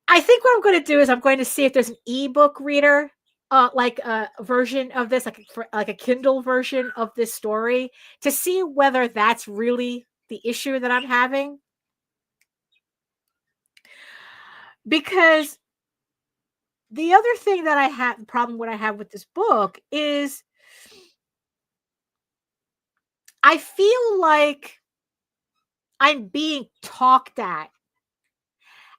I think what I'm going to do is I'm going to see if there's an ebook reader, like a version of this, like a Kindle version of this story, to see whether that's really the issue that I'm having. Because the other thing that what I have with this book is, I feel like I'm being talked at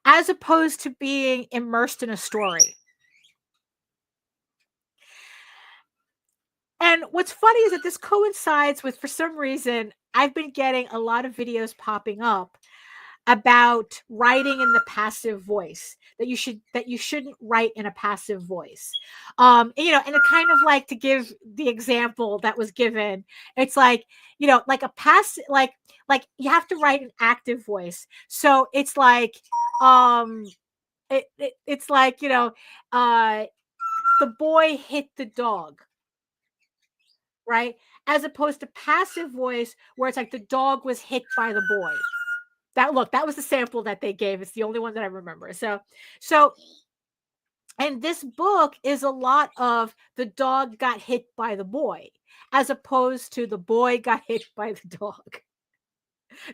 as opposed to being immersed in a story. And what's funny is that this coincides with, for some reason, I've been getting a lot of videos popping up about writing in the passive voice, that you shouldn't write in a passive voice. And it kind of like, to give the example that was given, it's like, like a passive, like you have to write an active voice. So it's like, it's like, the boy hit the dog, right? As opposed to passive voice, where it's like the dog was hit by the boy. That was the sample that they gave. It's the only one that I remember. So, and this book is a lot of the dog got hit by the boy, as opposed to the boy got hit by the dog.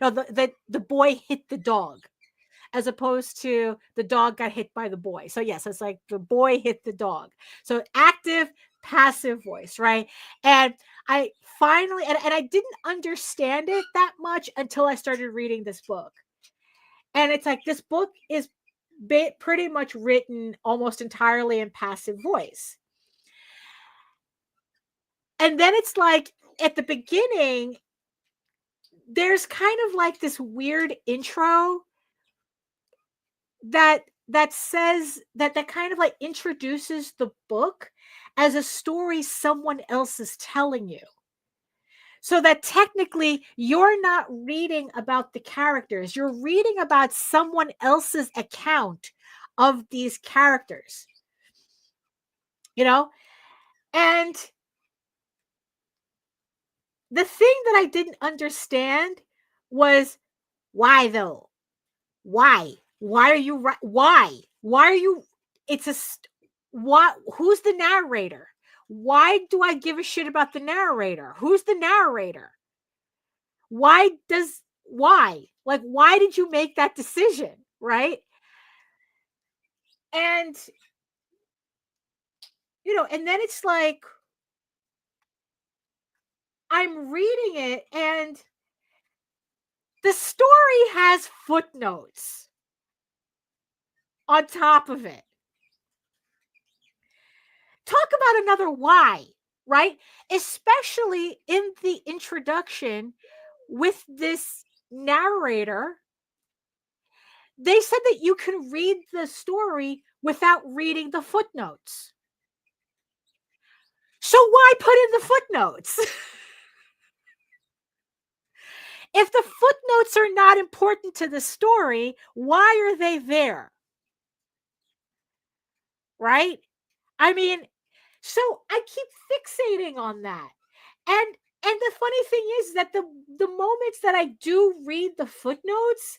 No, the boy hit the dog, as opposed to the dog got hit by the boy. So yes, it's like the boy hit the dog. So active, passive voice, right? And I finally, and I didn't understand it that much until I started reading this book. And it's like, this book is pretty much written almost entirely in passive voice. And then it's like, at the beginning, there's kind of like this weird intro that says that kind of like introduces the book as a story someone else is telling you. So that technically you're not reading about the characters, you're reading about someone else's account of these characters. And the thing that I didn't understand was, why though? Why are you, it's who's the narrator? Why do I give a shit about the narrator? Who's the narrator? Why? Like, why did you make that decision? Right? And, and then it's like, I'm reading it and the story has footnotes on top of it. Talk about another why, right? Especially in the introduction with this narrator. They said that you can read the story without reading the footnotes. So why put in the footnotes? If the footnotes are not important to the story, why are they there? Right? I mean, so I keep fixating on that. And the funny thing is that the moments that I do read the footnotes,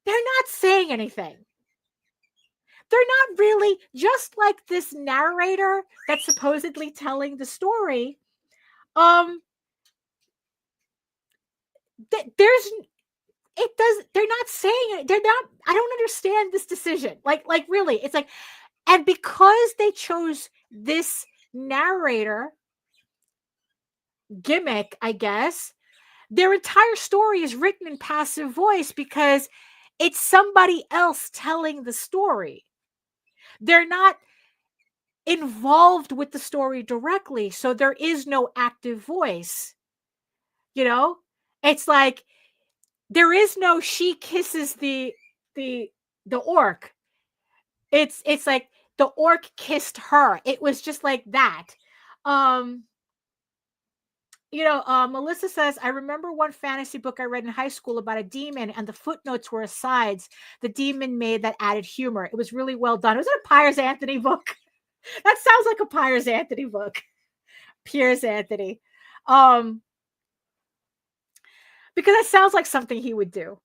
they're not saying anything. They're not really, just like this narrator that's supposedly telling the story. They're not saying it. I don't understand this decision. Like really, it's like, and because they chose this narrator gimmick, I guess, their entire story is written in passive voice because it's somebody else telling the story. They're not involved with the story directly, so there is no active voice. It's like there is no she kisses the orc. It's like the orc kissed her. It was just like that. Melissa says, I remember one fantasy book I read in high school about a demon, and the footnotes were asides the demon made that added humor. It was really well done. Was it a Piers Anthony book? That sounds like a Piers Anthony book. Piers Anthony. Because that sounds like something he would do.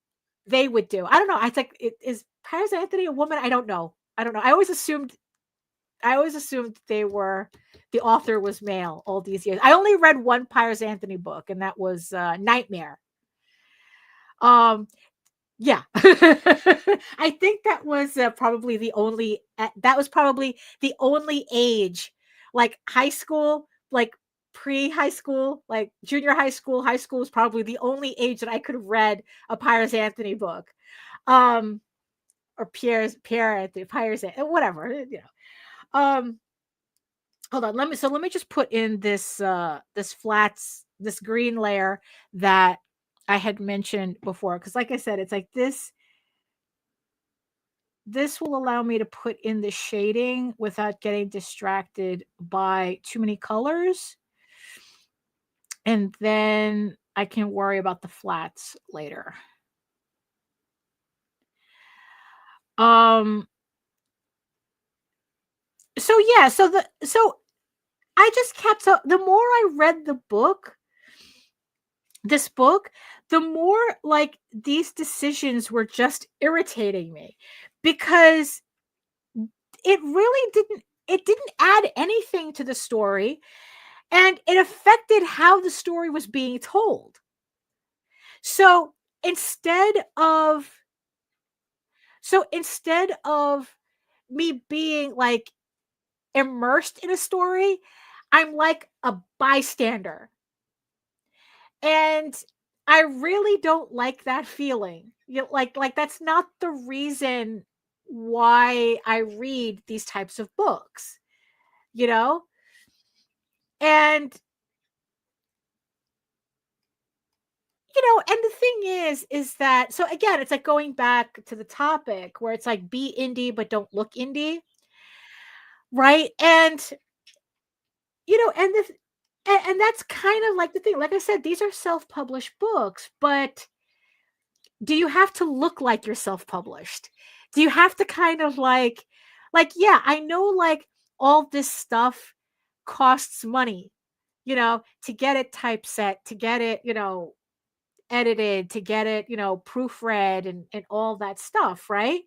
They would do. I don't know. I think is Piers Anthony a woman? I don't know. I always assumed the author was male all these years. I only read one Piers Anthony book, and that was Nightmare. Yeah. I think that was probably the only age, like high school, like pre-high school, like junior high school was probably the only age that I could have read a Piers Anthony book. Or Pierre Anthony, Piers, whatever, hold on, let me just put in this this green layer that I had mentioned before, because like I said, it's like this will allow me to put in the shading without getting distracted by too many colors, and then I can worry about the flats later. So yeah, so I just kept, so the more I read this book, the more like these decisions were just irritating me, because it really didn't add anything to the story, and it affected how the story was being told. So instead of me being like immersed in a story, I'm like a bystander. And I really don't like that feeling. Like that's not the reason why I read these types of books, And and the thing is that, so again, it's like going back to the topic where it's like, be indie but don't look indie. Right? And and that's kind of like the thing. Like I said, these are self-published books, but do you have to look like you're self-published? Do you have to kind of like, yeah, I know like all this stuff costs money, to get it typeset, to get it, edited, to get it, proofread and all that stuff, right?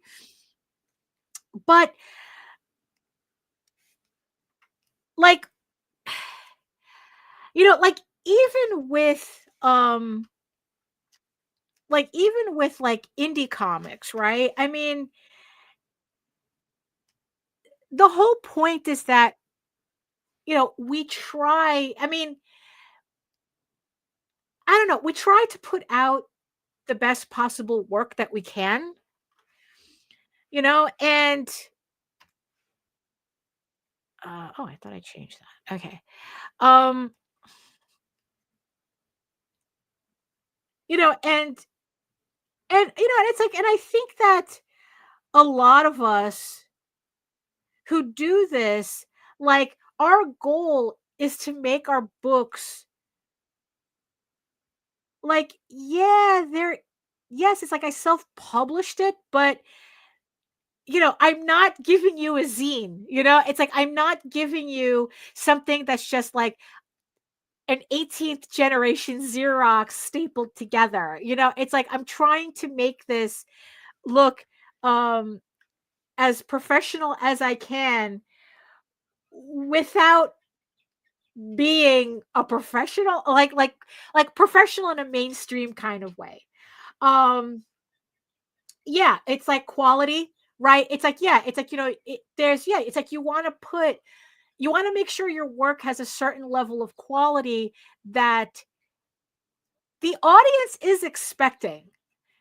But like, like even with like indie comics, right? I mean, the whole point is that we try, I mean, I don't know, we try to put out the best possible work that we can, and oh, I thought I changed that. Okay. Um, and it's like, and I think that a lot of us who do this, like, our goal is to make our books, like, yeah, they're, yes, it's like I self-published it, but I'm not giving you a zine, it's like I'm not giving you something that's just like an 18th generation Xerox stapled together. It's like I'm trying to make this look um as professional as I can without being a professional, like professional in a mainstream kind of way. Um yeah, it's like quality, right? It's like, yeah, it's like, it's like you want to make sure your work has a certain level of quality that the audience is expecting.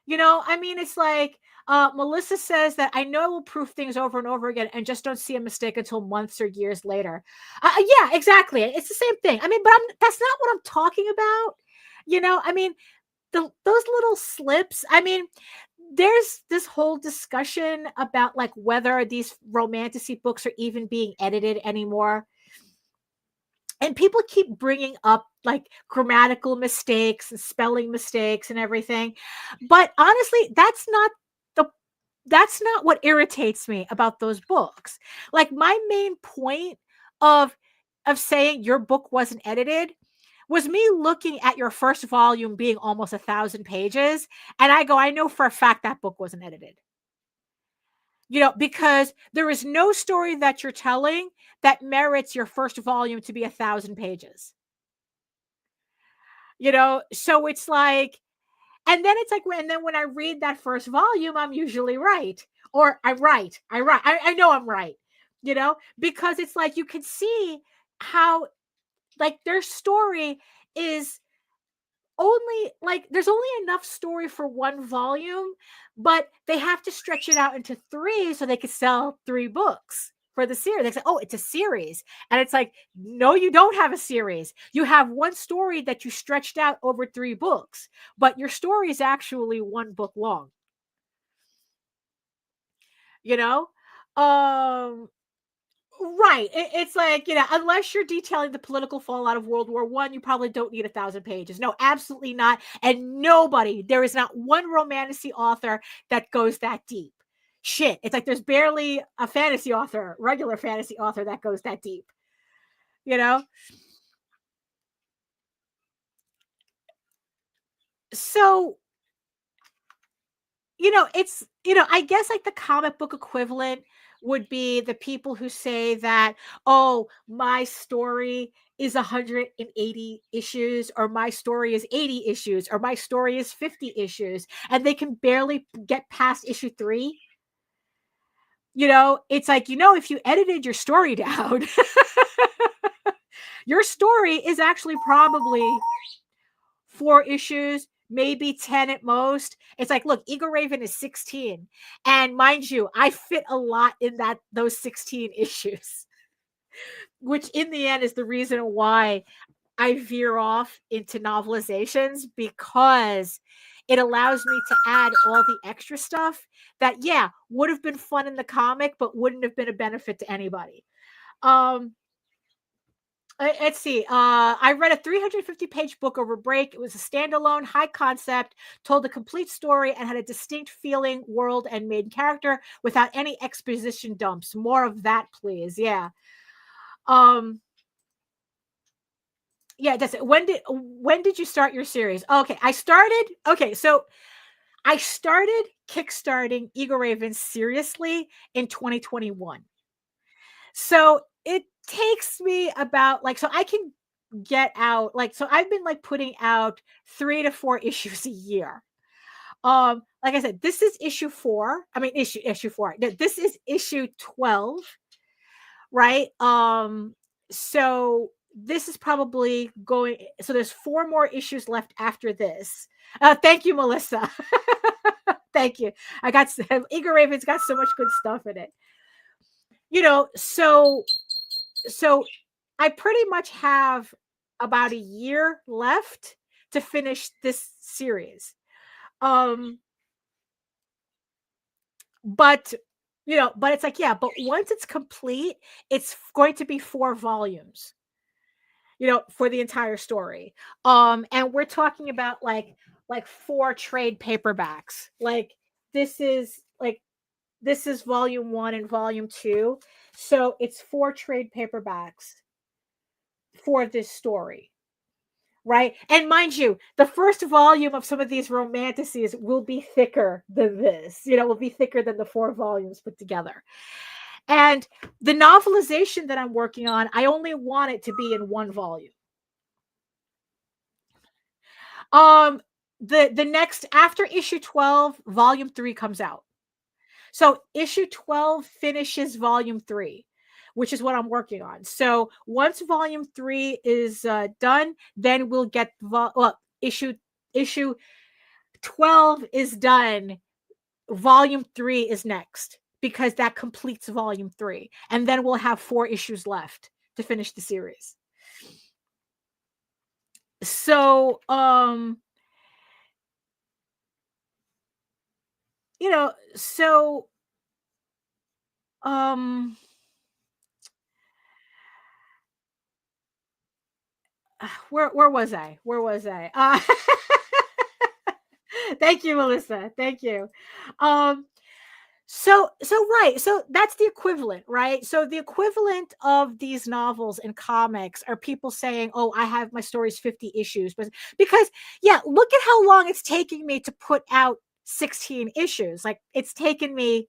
I mean, it's like, Melissa says that I know I will proof things over and over again and just don't see a mistake until months or years later. Yeah, exactly. It's the same thing. I mean, but that's not what I'm talking about. I mean, those little slips. I mean, there's this whole discussion about like whether these romantasy books are even being edited anymore. And people keep bringing up like grammatical mistakes and spelling mistakes and everything. But honestly, the that's not what irritates me about those books. Like, my main point of saying your book wasn't edited was me looking at your first volume being almost 1,000 pages, and I know for a fact that book wasn't edited. Because there is no story that you're telling that merits your first volume to be 1,000 pages. So it's like, and then it's like, and then when I read that first volume, I'm usually right, or I know I'm right, because it's like you can see how, like, their story is only, like, there's only enough story for one volume, but they have to stretch it out into 3 so they could sell 3 books for the series. They say, oh, it's a series. And it's like, no, you don't have a series. You have one story that you stretched out over 3 books, but your story is actually 1 book long. You know? Um Right. It's like, unless you're detailing the political fallout of World War I, you probably don't need 1,000 pages. No, absolutely not. And there is not one romantasy author that goes that deep. Shit. It's like there's barely a regular fantasy author that goes that deep. You know? So, it's, I guess like the comic book equivalent would be the people who say that, oh, my story is 180 issues, or my story is 80 issues, or my story is 50 issues, and they can barely get past issue 3. It's like, if you edited your story down, your story is actually probably 4 issues, maybe 10 at most. It's like, look, Eagle Raven is 16. And mind you, I fit a lot in those 16 issues, which in the end is the reason why I veer off into novelizations, because it allows me to add all the extra stuff that, yeah, would have been fun in the comic, but wouldn't have been a benefit to anybody. Let's see. I read a 350-page book over break. It was a standalone, high concept, told a complete story, and had a distinct feeling, world, and main character without any exposition dumps. More of that, please. Yeah. Yeah, that's it. When did you start your series? Okay, so I started kickstarting Eagle Raven seriously in 2021. So it takes me about like, so I can get out like, so I've been like putting out 3 to 4 issues a year. Like I said, this is issue 4. I mean, issue 4. This is issue 12, right? So this is probably going. So there's 4 more issues left after this. Thank you, Melissa. Thank you. I got Eager Raven's got so much good stuff in it. So I pretty much have about a year left to finish this series. But but it's like, yeah, but once it's complete, it's going to be 4 volumes, for the entire story. And we're talking about like 4 trade paperbacks. Like this is volume 1 and volume 2. So it's 4 trade paperbacks for this story. Right. And mind you, the first volume of some of these romanticities will be thicker than this, will be thicker than the 4 volumes put together. And the novelization that I'm working on, I only want it to be in 1 volume. The next, after issue 12, volume 3 comes out. So issue 12 finishes volume 3, which is what I'm working on. So once volume 3 is done, then we'll get issue 12 is done. Volume 3 is next, because that completes volume 3, and then we'll have 4 issues left to finish the series. So where was I? Thank you, Melissa. Thank you. So right. So that's the equivalent, right? So the equivalent of these novels and comics are people saying, "Oh, I have my story's 50 issues," but because look at how long it's taking me to put out 16 issues. Like it's taken me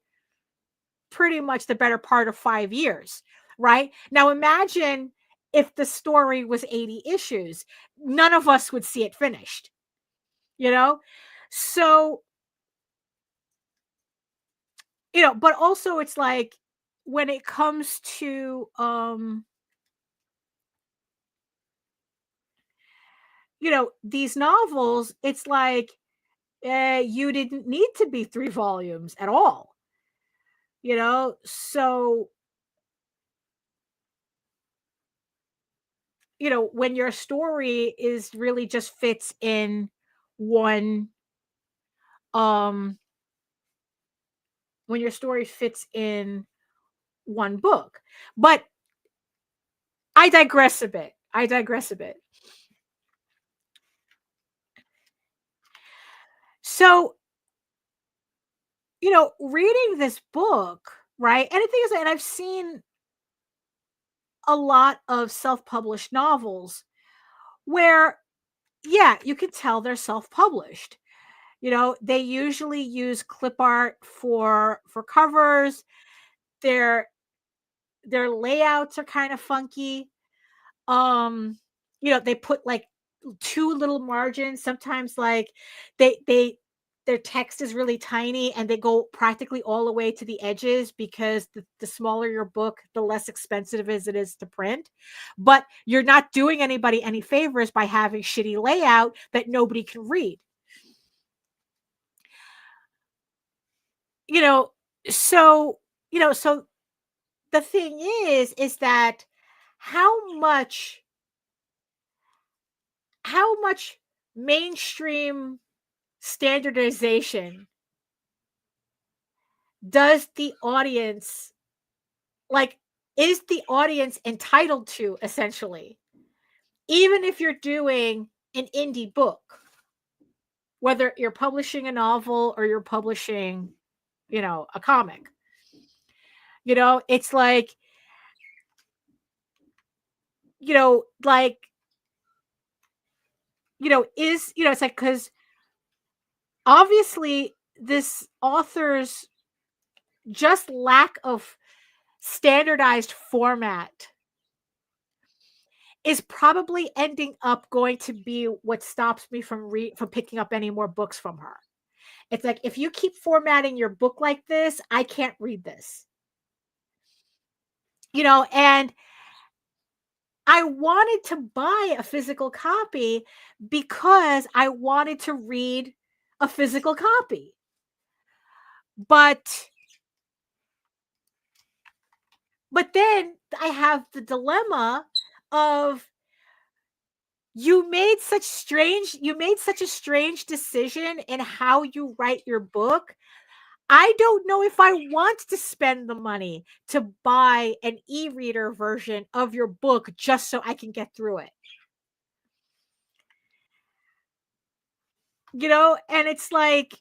pretty much the better part of 5 years, right? Now imagine if the story was 80 issues, none of us would see it finished, So, but also it's like when it comes to, these novels, it's like, you didn't need to be 3 volumes at all, So, when your story is really just fits in one, um when your story fits in one book. But I digress a bit. So, reading this book, right? And the thing is, and I've seen a lot of self-published novels where, you can tell they're self-published. They usually use clip art for covers. Their layouts are kind of funky. They put like too little margins. Sometimes like their text is really tiny and they go practically all the way to the edges, because the smaller your book, the less expensive it is to print. But you're not doing anybody any favors by having shitty layout that nobody can read. So the thing is that how much mainstream standardization does the audience like is the audience entitled to, essentially, even if you're doing an indie book, whether you're publishing a novel or you're publishing a comic. It's like it's like, because obviously this author's just lack of standardized format is probably ending up going to be what stops me from picking up any more books from her. It's like, if you keep formatting your book like this, I can't read this. And I wanted to buy a physical copy because I wanted to read a physical copy. But then I have the dilemma of, you made such a strange decision in how you write your book. I don't know if I want to spend the money to buy an e-reader version of your book just so I can get through it. And it's like,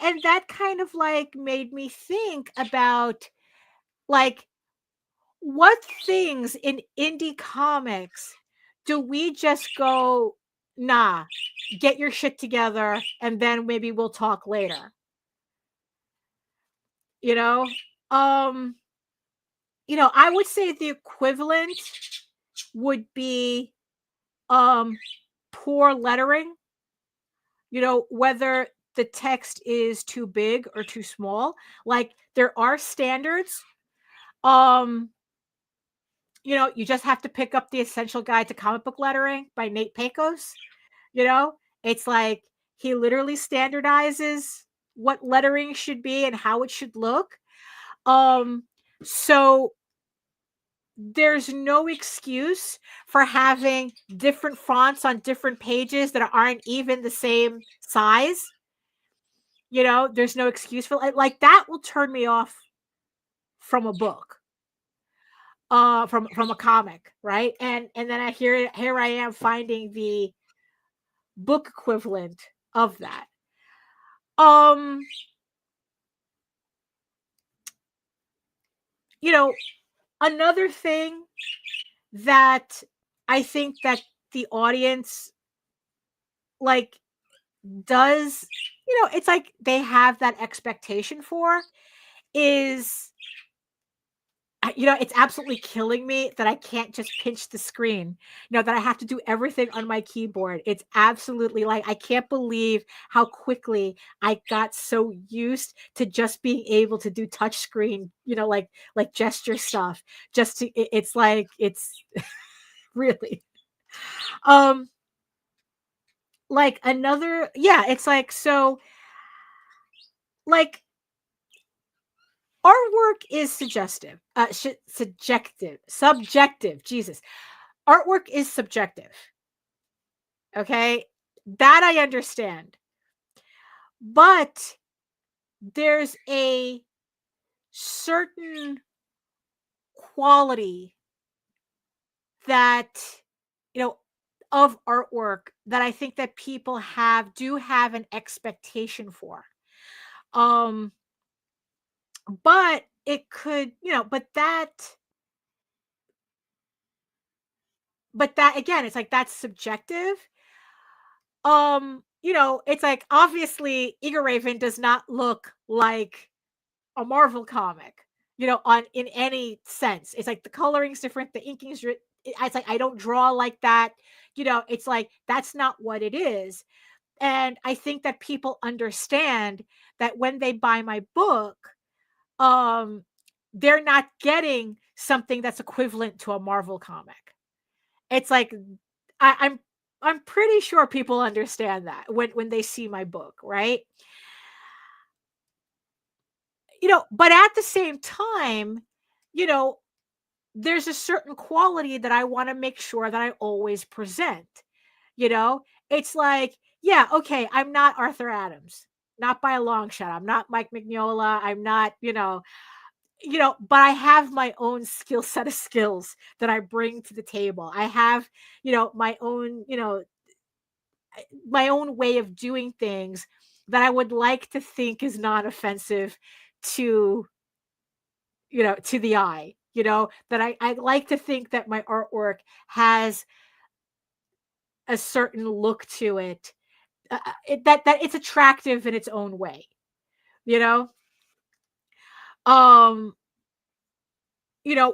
and that kind of like made me think about, like, what things in indie comics do we just go, nah, get your shit together and then maybe we'll talk later. I would say the equivalent would be poor lettering, whether the text is too big or too small. Like, there are standards. You just have to pick up The Essential Guide to Comic Book Lettering by Nate Pecos. It's like, he literally standardizes what lettering should be and how it should look. So there's no excuse for having different fonts on different pages that aren't even the same size. There's no excuse for like that will turn me off from a book, from a comic, right? And then here I am finding the book equivalent of that. Another thing that I think that the audience like does, it's like they have that expectation for is, it's absolutely killing me that I can't just pinch the screen, that I have to do everything on my keyboard. It's absolutely like, I can't believe how quickly I got so used to just being able to do touch screen, like gesture stuff. It's like, it's really, like another, it's like, so like, artwork is subjective. Jesus. Artwork is subjective. Okay? That I understand. But there's a certain quality that, of artwork that I think that people do have an expectation for. But it could, but that again, it's like, that's subjective. It's like, obviously Eager Raven does not look like a Marvel comic, in any sense. It's like the coloring's different, the inking's it's like, I don't draw like that. It's like, that's not what it is. And I think that people understand that when they buy my book, they're not getting something that's equivalent to a Marvel comic. It's like, I'm pretty sure people understand that when they see my book, right? But at the same time, there's a certain quality that I want to make sure that I always present. It's like, yeah, okay, I'm not Arthur Adams, not by a long shot. I'm not Mike Mignola. I'm not, but I have my own set of skills that I bring to the table. I have, my own, my own way of doing things that I would like to think is not offensive to, to the eye, that I like to think that my artwork has a certain look to it, that it's attractive in its own way, you know?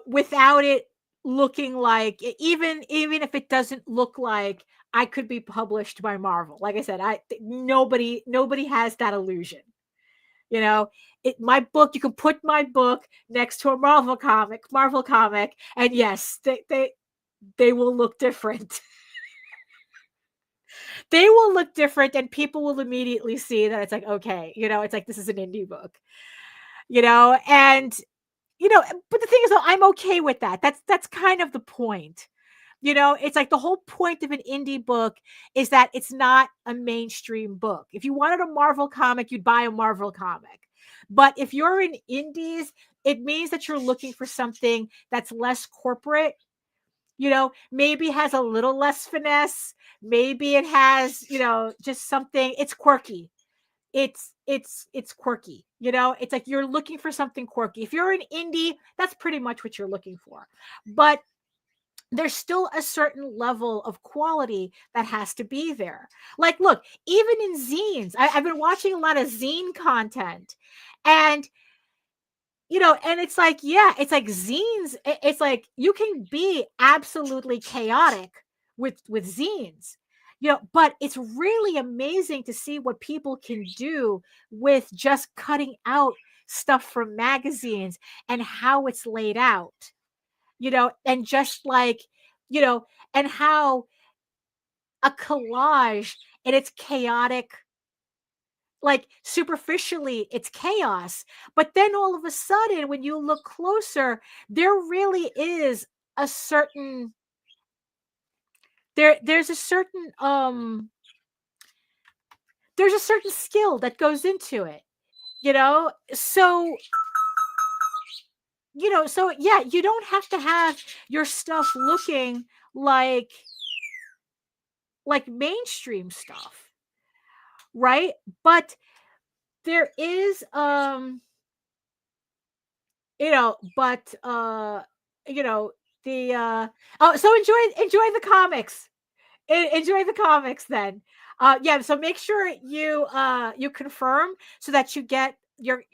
without it looking like, even if it doesn't look like I could be published by Marvel. Like I said, nobody has that illusion. My book, you can put my book next to a Marvel comic, and yes, they will look different. They will look different, and people will immediately see that it's like, okay, it's like, this is an indie book, and but the thing is, though, I'm okay with that. That's kind of the point. It's like the whole point of an indie book is that it's not a mainstream book. If you wanted a Marvel comic, you'd buy a Marvel comic. But if you're in indies, it means that you're looking for something that's less corporate, maybe has a little less finesse. Maybe it has, just something, it's quirky. It's quirky. It's like you're looking for something quirky. If you're an indie, that's pretty much what you're looking for. But there's still a certain level of quality that has to be there. Like, look, even in zines, I've been watching a lot of zine content, and and it's like, yeah, it's like zines. It's like you can be absolutely chaotic with zines, but it's really amazing to see what people can do with just cutting out stuff from magazines and how it's laid out, and just like, and how a collage, and it's chaotic, like superficially it's chaos, but then all of a sudden when you look closer, there really is a certain there's a certain there's a certain skill that goes into it, so so yeah, you don't have to have your stuff looking like mainstream stuff, right? But there is but the oh, so enjoy the comics. Enjoy the comics then. Yeah, so make sure you confirm so that you get your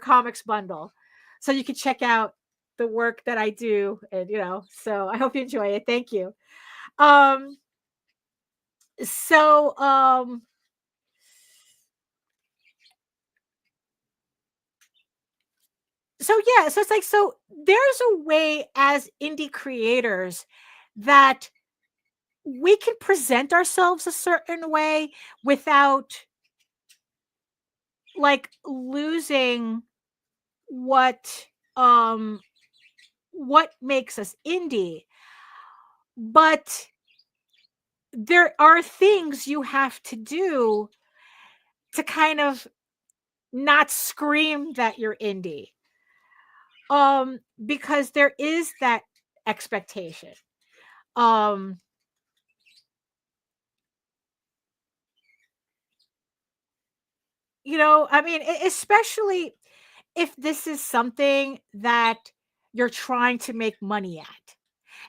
comics bundle, so you can check out the work that I do, and so I hope you enjoy it. Thank you. um so yeah, so it's like, so there's a way as indie creators that we can present ourselves a certain way without like losing what um what makes us indie. But there are things you have to do to kind of not scream that you're indie, because there is that expectation. um I mean, especially if this is something that you're trying to make money at.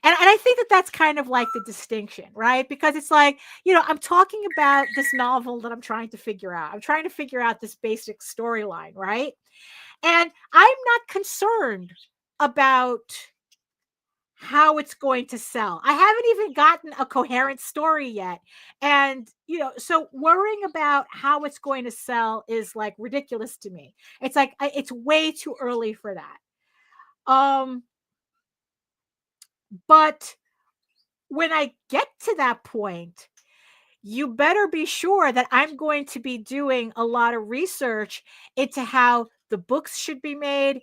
And I think that that's kind of like the distinction, right? Because it's like, I'm talking about this novel that I'm trying to figure out. I'm trying to figure out this basic storyline, right? And I'm not concerned about how it's going to sell. I haven't even gotten a coherent story yet. And, so worrying about how it's going to sell is like ridiculous to me. It's like, it's way too early for that. But when I get to that point, you better be sure that I'm going to be doing a lot of research into how the books should be made,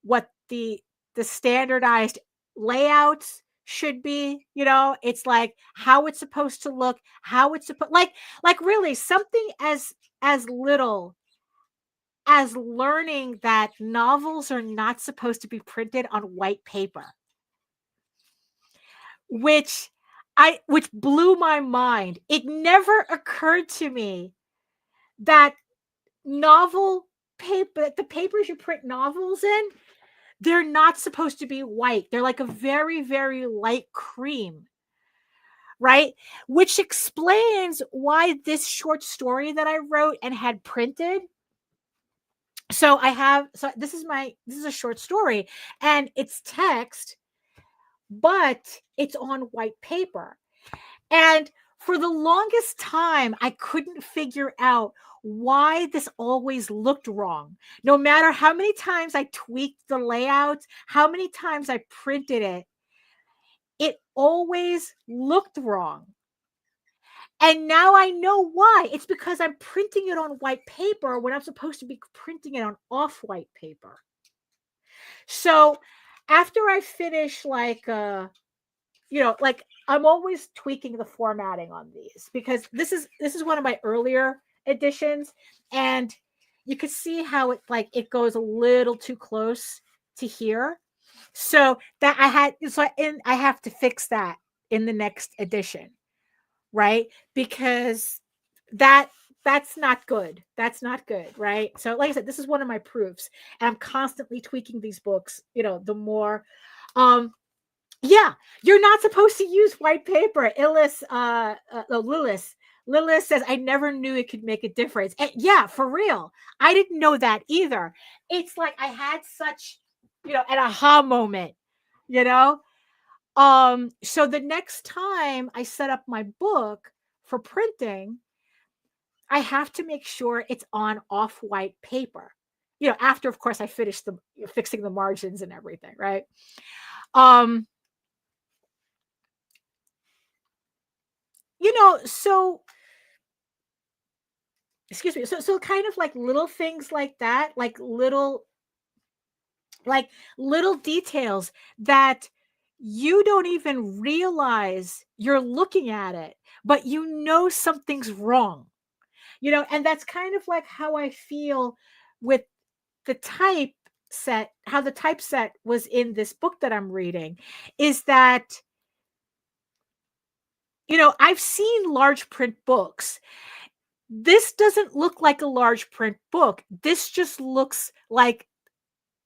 what the standardized layouts should be. It's like how it's supposed to look, how it's supposed, like really something as little as learning that novels are not supposed to be printed on white paper, which blew my mind. It never occurred to me that novel paper, the papers you print novels in, they're not supposed to be white. They're like a very, very light cream, right? Which explains why this short story that I wrote and had printed. So this is a short story, and it's text, but it's on white paper. And for the longest time, I couldn't figure out why this always looked wrong. No matter how many times I tweaked the layout, how many times I printed it, it always looked wrong. And now I know why. It's because I'm printing it on white paper when I'm supposed to be printing it on off-white paper. So after I finish, like, like, I'm always tweaking the formatting on these, because this is one of my earlier editions, and you can see how it goes a little too close to here. So that I have to fix that in the next edition, right? Because that's not good. That's not good, right? So like I said, this is one of my proofs, and I'm constantly tweaking these books, the more. Yeah, you're not supposed to use white paper. Lilith says, I never knew it could make a difference. And yeah, for real. I didn't know that either. It's like I had such, an aha moment, you know? So the next time I set up my book for printing, I have to make sure it's on off-white paper. After, of course, I finish fixing the margins and everything, right? So excuse me. So kind of like little things like that, like little details that you don't even realize you're looking at it, but something's wrong. And that's kind of like how I feel with the typeset, how the typeset was in this book that I'm reading, is that, I've seen large print books. This doesn't look like a large print book. This just looks like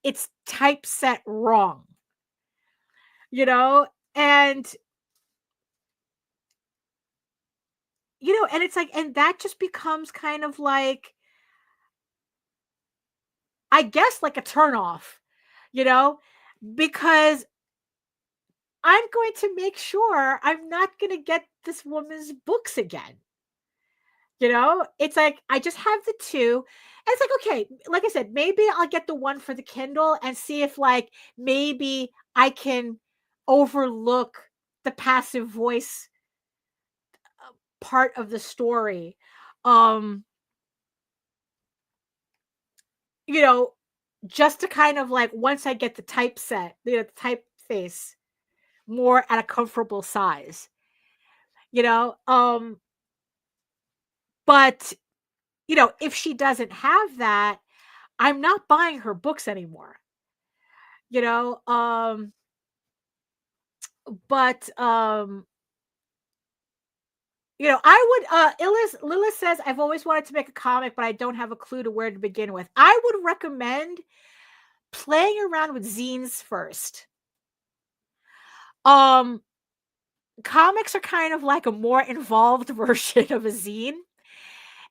it's typeset wrong, and, and it's like, and that just becomes kind of like, I guess, like a turnoff, because I'm going to make sure I'm not going to get this woman's books again. It's like, I just have the two. And it's like, okay, like I said, maybe I'll get the one for the Kindle and see if, like, maybe I can overlook the passive voice part of the story. Just to kind of, like, once I get the typeset, the typeface more at a comfortable size, but if she doesn't have that, I'm not buying her books anymore. But I would Lilith says, I've always wanted to make a comic, but I don't have a clue to where to begin with. I would recommend playing around with zines first. Comics are kind of like a more involved version of a zine.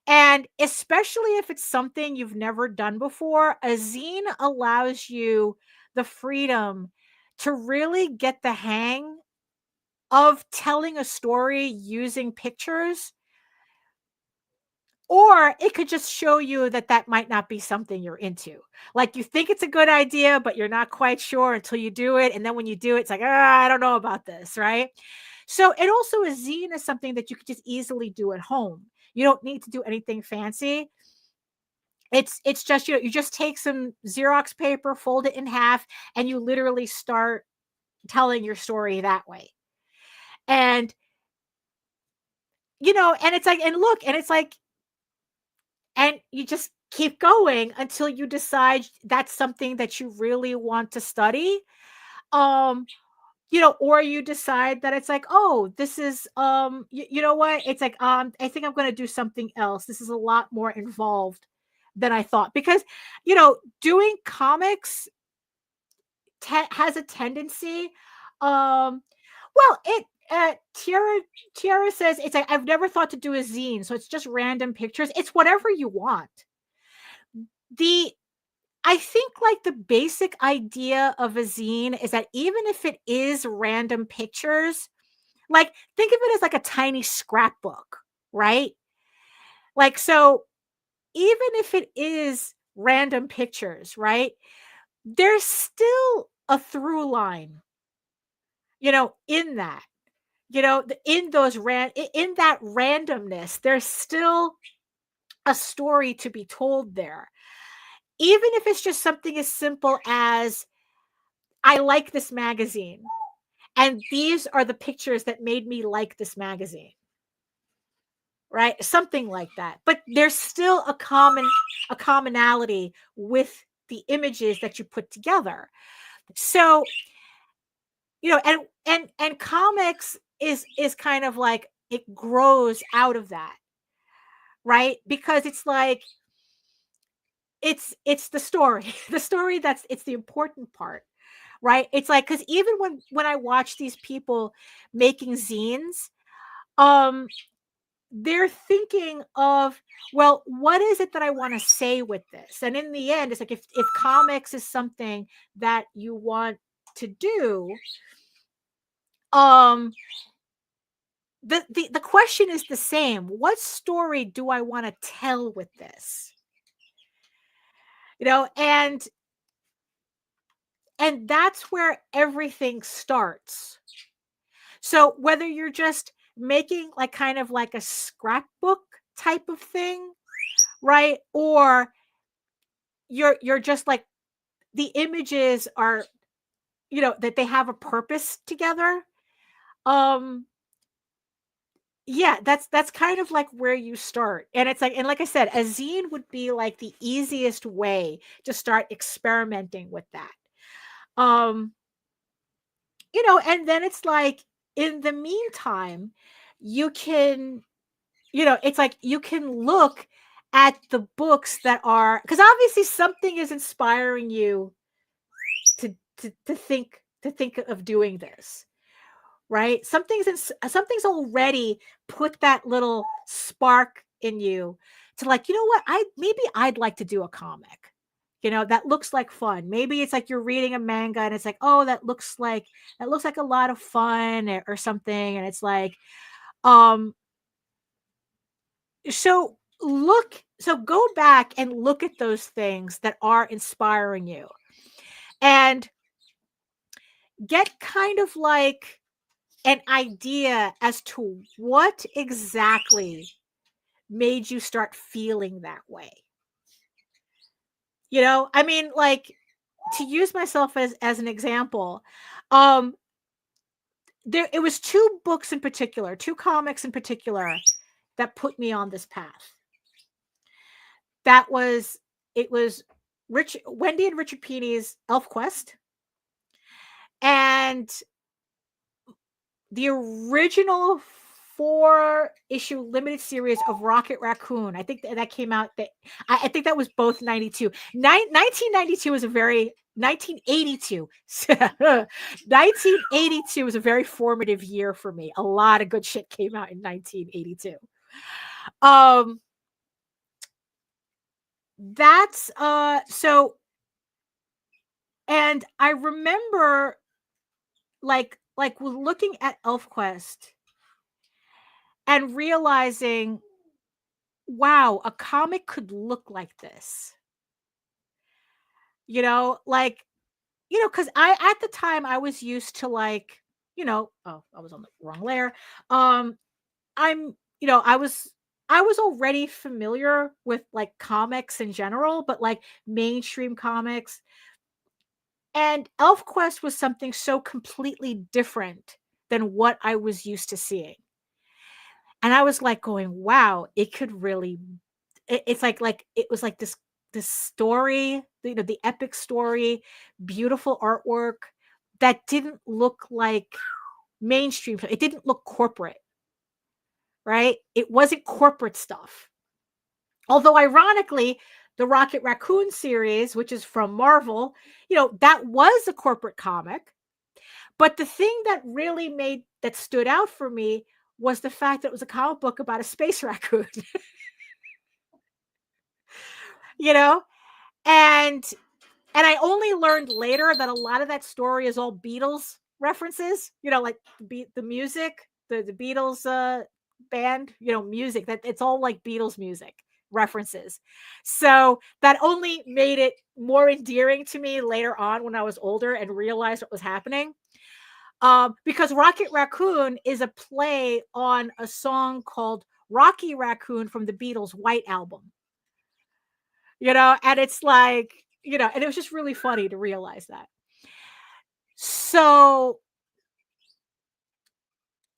And especially if it's something you've never done before, a zine allows you the freedom to really get the hang of telling a story using pictures. Or it could just show you that might not be something you're into. Like, you think it's a good idea, but you're not quite sure until you do it. And then when you do it, it's like, I don't know about this, right? So, and also a zine is something that you could just easily do at home. You don't need to do anything fancy. It's just, you just take some Xerox paper, fold it in half, and you literally start telling your story that way. And, and it's like, and look, and it's like, and you just keep going until you decide that's something that you really want to study. Or you decide that it's like, oh, this is, you know what? It's like, I think I'm going to do something else. This is a lot more involved than I thought, because, doing comics has a tendency. Well, Tiara says, it's like, I've never thought to do a zine. So it's just random pictures. It's whatever you want. I think like the basic idea of a zine is that even if it is random pictures, like think of it as like a tiny scrapbook, right? Like, so even if it is random pictures, right? There's still a through line, in that, in those in that randomness, there's still a story to be told there. Even if it's just something as simple as, I like this magazine, and these are the pictures that made me like this magazine, right? Something like that. But there's still a commonality with the images that you put together. So, and comics is kind of like, it grows out of that, right? Because it's like, it's the story, the story, it's the important part, right? It's like, because even when I watch these people making zines, um they're thinking of, well, what is it that I want to say with this? And in the end, it's like, if comics is something that you want to do, um the question is the same. What story do I want to tell with this? And that's where everything starts. So whether you're just making like kind of like a scrapbook type of thing, right? Or you're just like, the images are, that they have a purpose together. Um yeah, that's kind of like where you start. And it's like, and like I said, a zine would be like the easiest way to start experimenting with that. Um and then it's like, in the meantime, you can, it's like you can look at the books that are, because obviously something is inspiring you to think of doing this, right? Something's already put that little spark in you to, like, what, I'd like to do a comic, that looks like fun. Maybe it's like you're reading a manga and it's like, oh, that looks like a lot of fun, or something. And it's like, um so go back and look at those things that are inspiring you, and get kind of like an idea as to what exactly made you start feeling that way. I mean, like, to use myself as an example, um it was two comics in particular, that put me on this path. It was Wendy and Richard Pini's ElfQuest, and the original 4-issue limited series of Rocket Raccoon. I think that came out, I think that was both 92. 1992 was a very 1982. 1982 was a very formative year for me. A lot of good shit came out in 1982. That's so, and I remember like looking at ElfQuest and realizing, wow, a comic could look like this. Like, because at the time I was used to, like, oh, I was on the wrong layer. I'm, I was already familiar with like comics in general, but like mainstream comics. And ElfQuest was something so completely different than what I was used to seeing. And I was like going, wow, it could really, it's like it was like this story, the epic story, beautiful artwork that didn't look like mainstream. It didn't look corporate, right? It wasn't corporate stuff. Although ironically, the Rocket Raccoon series, which is from Marvel, that was a corporate comic. But the thing that stood out for me was the fact that it was a comic book about a space raccoon. you know and And I only learned later that a lot of that story is all Beatles references, like the music, the Beatles band, music, that it's all like Beatles music references. So that only made it more endearing to me later on when I was older and realized what was happening. Because Rocket Raccoon is a play on a song called Rocky Raccoon from the Beatles' White Album. And it's like, and it was just really funny to realize that. So,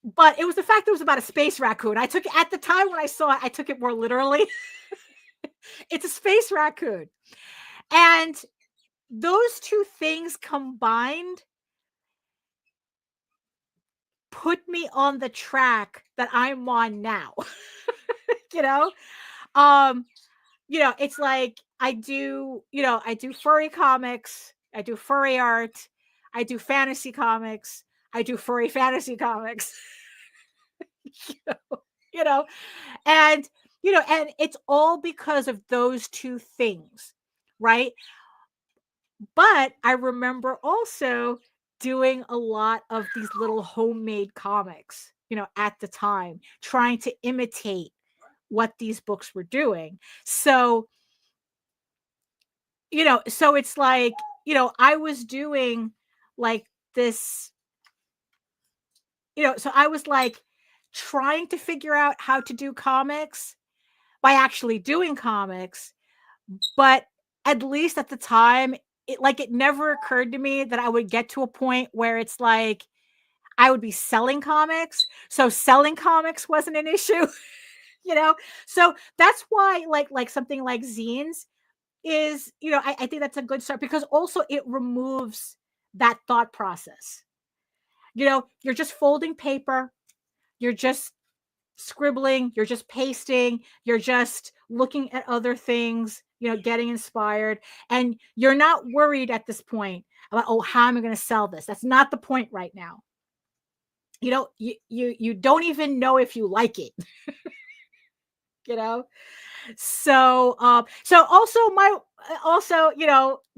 but it was the fact that it was about a space raccoon. I took it at the time when I saw it, I took it more literally. It's a space raccoon. And those two things combined put me on the track that I'm on now. It's like I do furry comics, I do furry art, I do fantasy comics, I do furry fantasy comics. you know, and and it's all because of those two things, right? But I remember also doing a lot of these little homemade comics, at the time, trying to imitate what these books were doing. So, so it's like, I was doing like this, so I was like trying to figure out how to do comics by actually doing comics. But at least at the time, it never occurred to me that I would get to a point where it's like I would be selling comics. So selling comics wasn't an issue, So that's why like something like zines is, I think that's a good start, because also it removes that thought process. You're just folding paper, you're just scribbling, you're just pasting, you're just looking at other things, getting inspired, and you're not worried at this point about, oh, how am I going to sell this? That's not the point right now. You don't even know if you like it. So also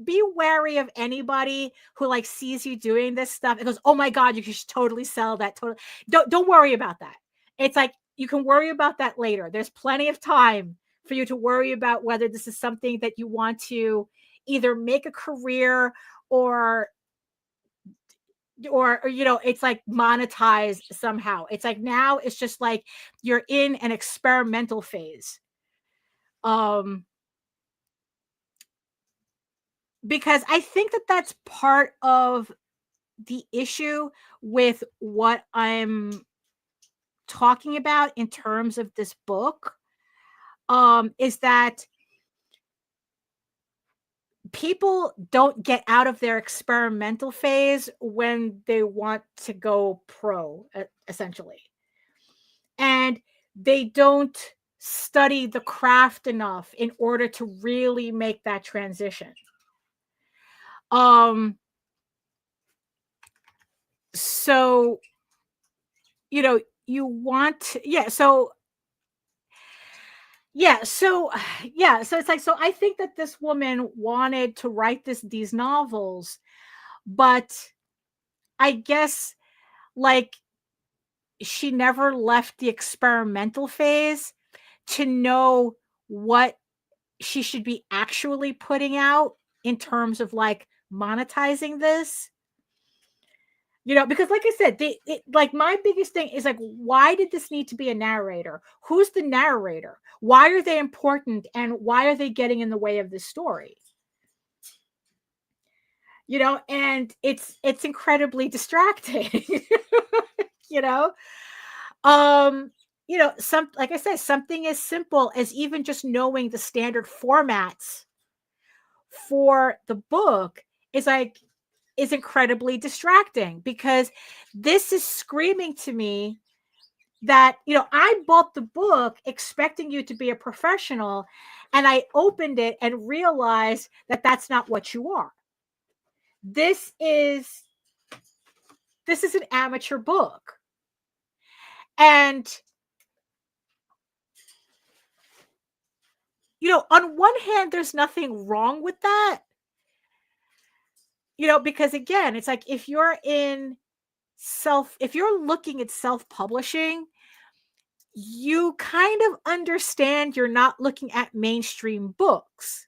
be wary of anybody who like sees you doing this stuff and goes, oh my god, you should totally sell that. Totally don't worry about that. It's like, you can worry about that later. There's plenty of time for you to worry about whether this is something that you want to either make a career or it's like monetize somehow. It's like now it's just like you're in an experimental phase. Because I think that that's part of the issue with what I'm talking about in terms of this book, is that people don't get out of their experimental phase when they want to go pro, essentially. And they don't study the craft enough in order to really make that transition. So, you want, so it's like, so I think that this woman wanted to write these novels, but I guess like she never left the experimental phase to know what she should be actually putting out in terms of like monetizing this. Because like I said, like my biggest thing is like, why did this need to be a narrator? Who's the narrator? Why are they important? And why are they getting in the way of this story? And it's incredibly distracting. Like I said, something as simple as even just knowing the standard formats for the book is incredibly distracting, because this is screaming to me that, I bought the book expecting you to be a professional, and I opened it and realized that that's not what you are. This is an amateur book. And, on one hand, there's nothing wrong with that, because again, it's like if you're looking at self-publishing, you kind of understand you're not looking at mainstream books.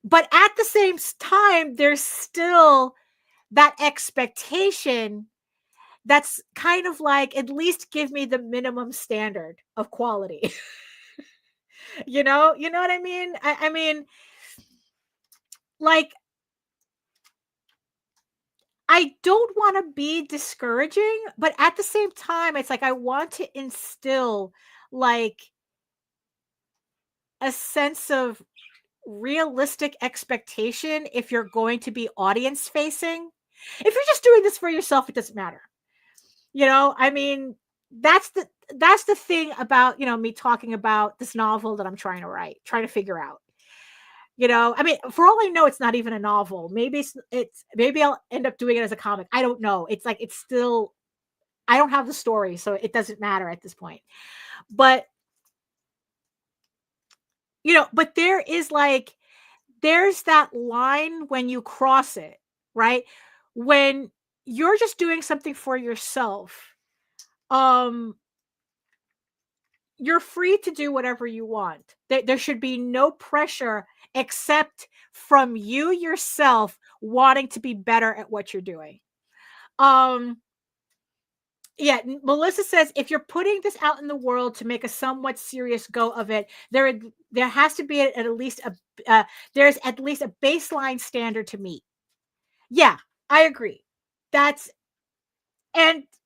But at the same time, there's still that expectation that's kind of like, at least give me the minimum standard of quality. You know what I mean? I mean, like, I don't want to be discouraging, but at the same time, it's like I want to instill like a sense of realistic expectation if you're going to be audience facing. If you're just doing this for yourself, it doesn't matter. I mean, that's the thing about, me talking about this novel that I'm trying to figure out. I mean, for all I know, it's not even a novel. Maybe maybe I'll end up doing it as a comic. I don't know. It's like, it's still, I don't have the story, so it doesn't matter at this point. But, but there's that line when you cross it, right? When you're just doing something for yourself, you're free to do whatever you want. There should be no pressure except from you yourself wanting to be better at what you're doing. Yeah, Melissa says, if you're putting this out in the world to make a somewhat serious go of it, there has to be at least there's at least a baseline standard to meet. Yeah, I agree. And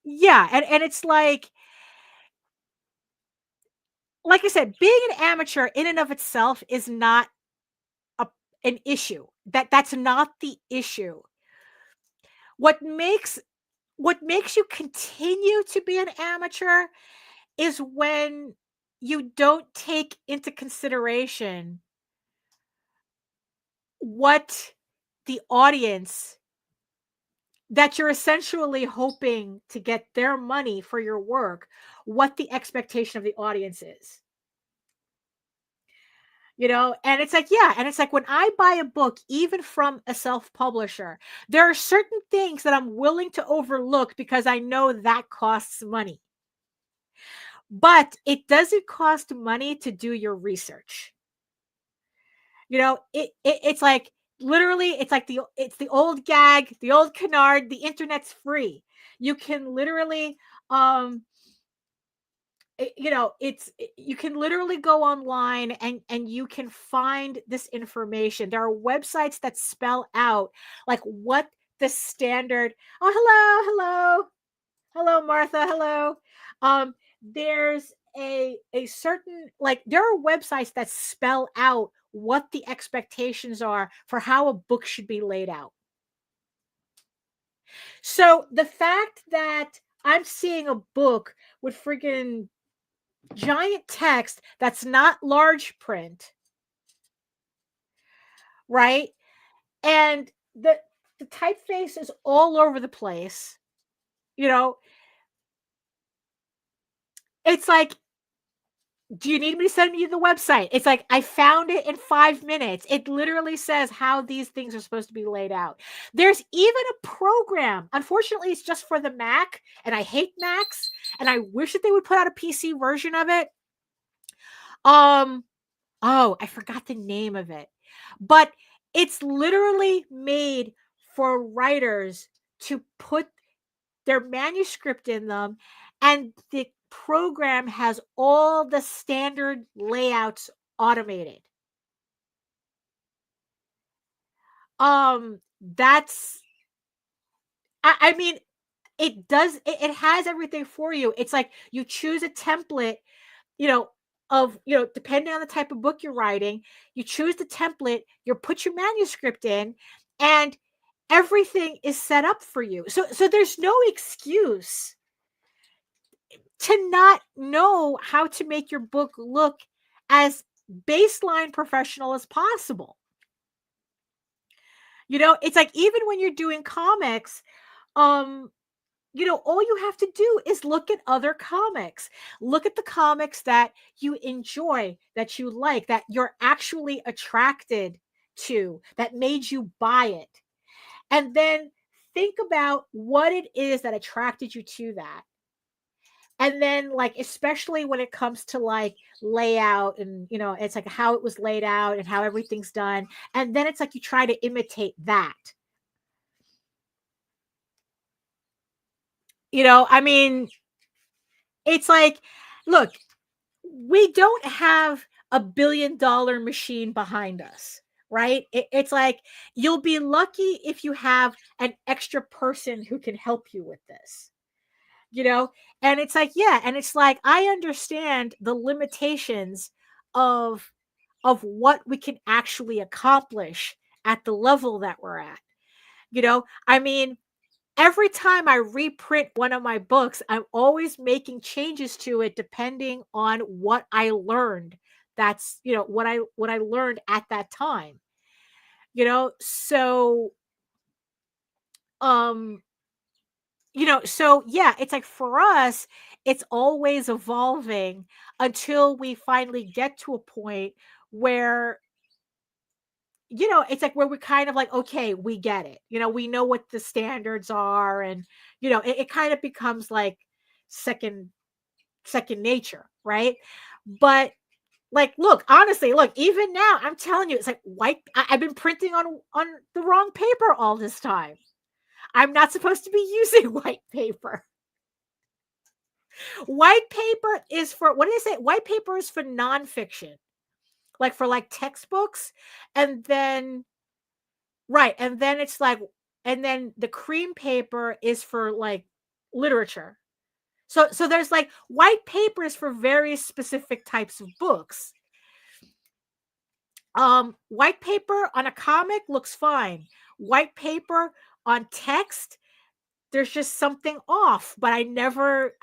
it's like I said, being an amateur in and of itself is not an issue. That's not the issue. What makes you continue to be an amateur is when you don't take into consideration what the audience that you're essentially hoping to get their money for your work, what the expectation of the audience is. And it's like, yeah. And it's like, when I buy a book, even from a self-publisher, there are certain things that I'm willing to overlook because I know that costs money. But it doesn't cost money to do your research. It's like, literally, it's like it's the old gag, the old canard, the internet's free. You can literally, you can literally go online and you can find this information. There are websites that spell out like what the standard. Oh, hello, Martha. Hello. There's a certain, like, there are websites that spell out what the expectations are for how a book should be laid out. So the fact that I'm seeing a book with freaking giant text that's not large print, right? And the typeface is all over the place. It's like, do you need me to send you the website? It's like, I found it in 5 minutes. It literally says how these things are supposed to be laid out. There's even a program. Unfortunately, it's just for the Mac, and I hate Macs, and I wish that they would put out a PC version of it. Oh, I forgot the name of it. But it's literally made for writers to put their manuscript in them, and the program has all the standard layouts automated. That's, I mean, it has everything for you. It's like, you choose a template, depending on the type of book you're writing, you choose the template, you put your manuscript in, and everything is set up for you. So there's no excuse to not know how to make your book look as baseline professional as possible. It's like, even when you're doing comics, all you have to do is look at other comics. Look at the comics that you enjoy, that you like, that you're actually attracted to that made you buy it. And then think about what it is that attracted you to that. And then, like, especially when it comes to like layout and, it's like how it was laid out and how everything's done. And then it's like you try to imitate that. I mean, it's like, look, we don't have a $1 billion machine behind us, right? It's like you'll be lucky if you have an extra person who can help you with this, and it's like, yeah, and it's like I understand the limitations of what we can actually accomplish at the level that we're at. I mean, every time I reprint one of my books, I'm always making changes to it depending on what I learned. That's, what I learned at that time. So so yeah, it's like for us, it's always evolving until we finally get to a point where it's like where we're kind of like, okay, we get it. We know what the standards are, and it kind of becomes like second nature, right? But like, look, honestly, look, even now, I'm telling you, it's like white. I've been printing on the wrong paper all this time. I'm not supposed to be using white paper. White paper is for, what did I say? White paper is for nonfiction, like for like textbooks, and then right, and then it's like, and then the cream paper is for like literature. So there's like white paper is for various specific types of books. White paper on a comic looks fine. White paper on text, there's just something off, but I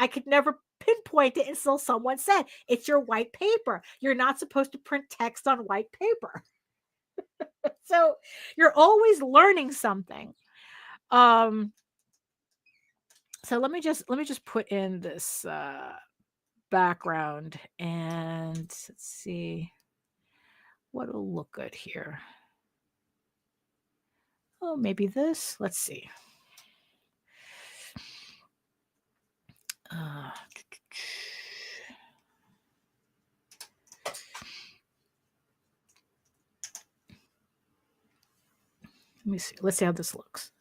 could never pinpoint it until someone said, it's your white paper. You're not supposed to print text on white paper. So you're always learning something. So let me just put in this background, and let's see what'll look good here. Oh, maybe this. Let's see. Let me see. Let's see how this looks.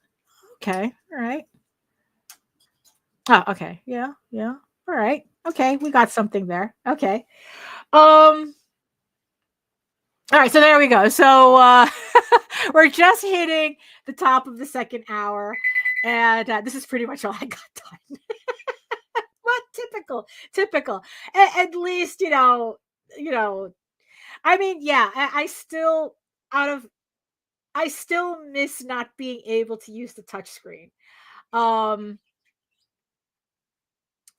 Okay. All right. Oh, okay. Yeah. Yeah. All right. Okay. We got something there. Okay. All right. So there we go. So we're just hitting the top of the second hour, and this is pretty much all I got done. But typical. At least, I mean, yeah, I still miss not being able to use the touchscreen.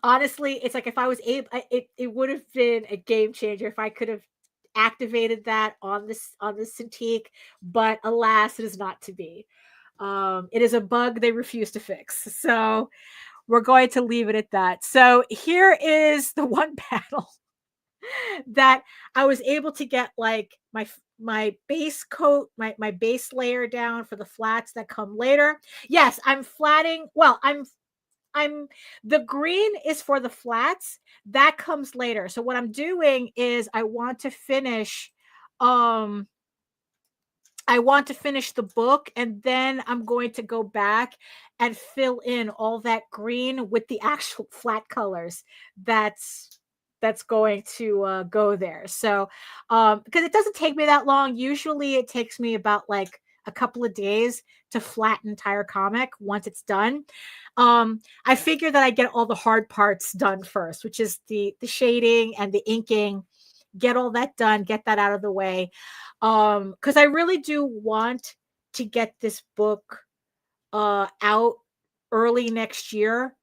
Honestly, it's like if I was able, it would have been a game changer if I could have activated that on this Cintiq, but alas, it is not to be. It is a bug they refuse to fix. So we're going to leave it at that. So here is the one panel that I was able to get like my base coat, my base layer down for the flats that come later. Yes, I'm flatting. Well, I'm the green is for the flats that comes later. So what I'm doing is I want to finish the book, and then I'm going to go back and fill in all that green with the actual flat colors that's going to go there. So because it doesn't take me that long. Usually it takes me about like a couple of days to flat an entire comic once it's done. I figure that I get all the hard parts done first, which is the shading and the inking. Get all that done, get that out of the way. Because I really do want to get this book out early next year.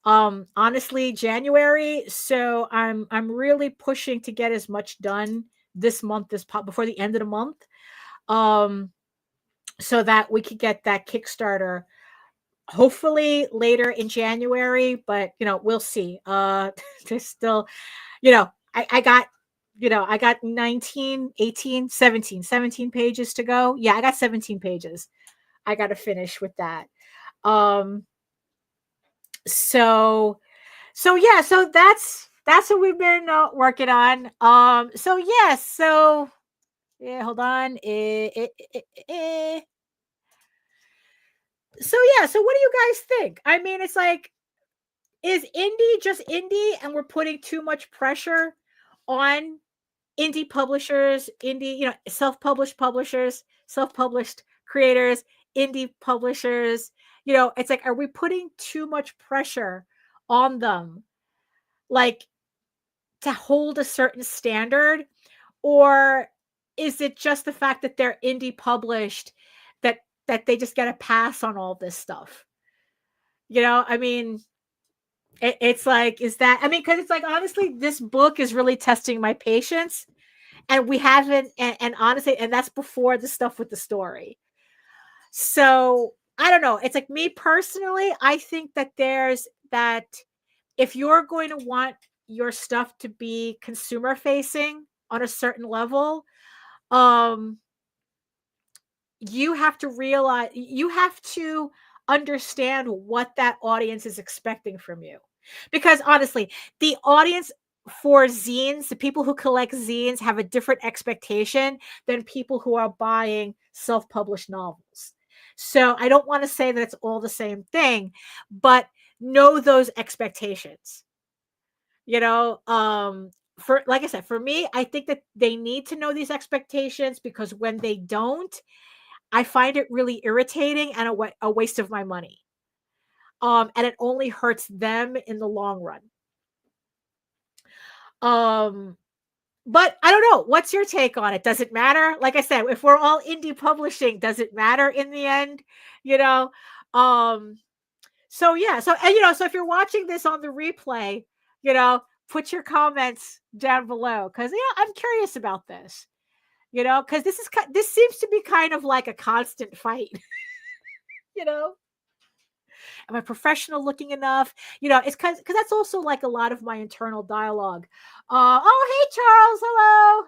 Honestly, January. So I'm really pushing to get as much done this month as before the end of the month. So that we could get that Kickstarter hopefully later in January, but we'll see. There's still, I got I got 19, 18, 17 pages to go. Yeah, I got 17 pages. I got to finish with that. So yeah, so that's what we've been working on. So yeah, so yeah, hold on. So yeah, so what do you guys think? I mean, it's like, is indie just indie and we're putting too much pressure on indie publishers, self-published publishers, self-published creators, indie publishers? It's like, are we putting too much pressure on them, like, to hold a certain standard? Or is it just the fact that they're indie published that they just get a pass on all this stuff? I mean, it's like, is that, I mean, because it's like, honestly, this book is really testing my patience, and we haven't, and honestly, and that's before the stuff with the story. So I don't know. It's like, me personally, I think that if you're going to want your stuff to be consumer facing on a certain level, you have to understand what that audience is expecting from you. Because honestly, the audience for zines, the people who collect zines, have a different expectation than people who are buying self-published novels. So I don't want to say that it's all the same thing, but know those expectations. For, like I said, for me, I think that they need to know these expectations, because when they don't, I find it really irritating and a waste of my money. And it only hurts them in the long run. But I don't know. What's your take on it? Does it matter? Like I said, if we're all indie publishing, does it matter in the end? So yeah. So, and so if you're watching this on the replay, put your comments down below, because I'm curious about this. Because this seems to be kind of like a constant fight. Am I professional looking enough? It's because that's also like a lot of my internal dialogue. Oh, hey, Charles, hello.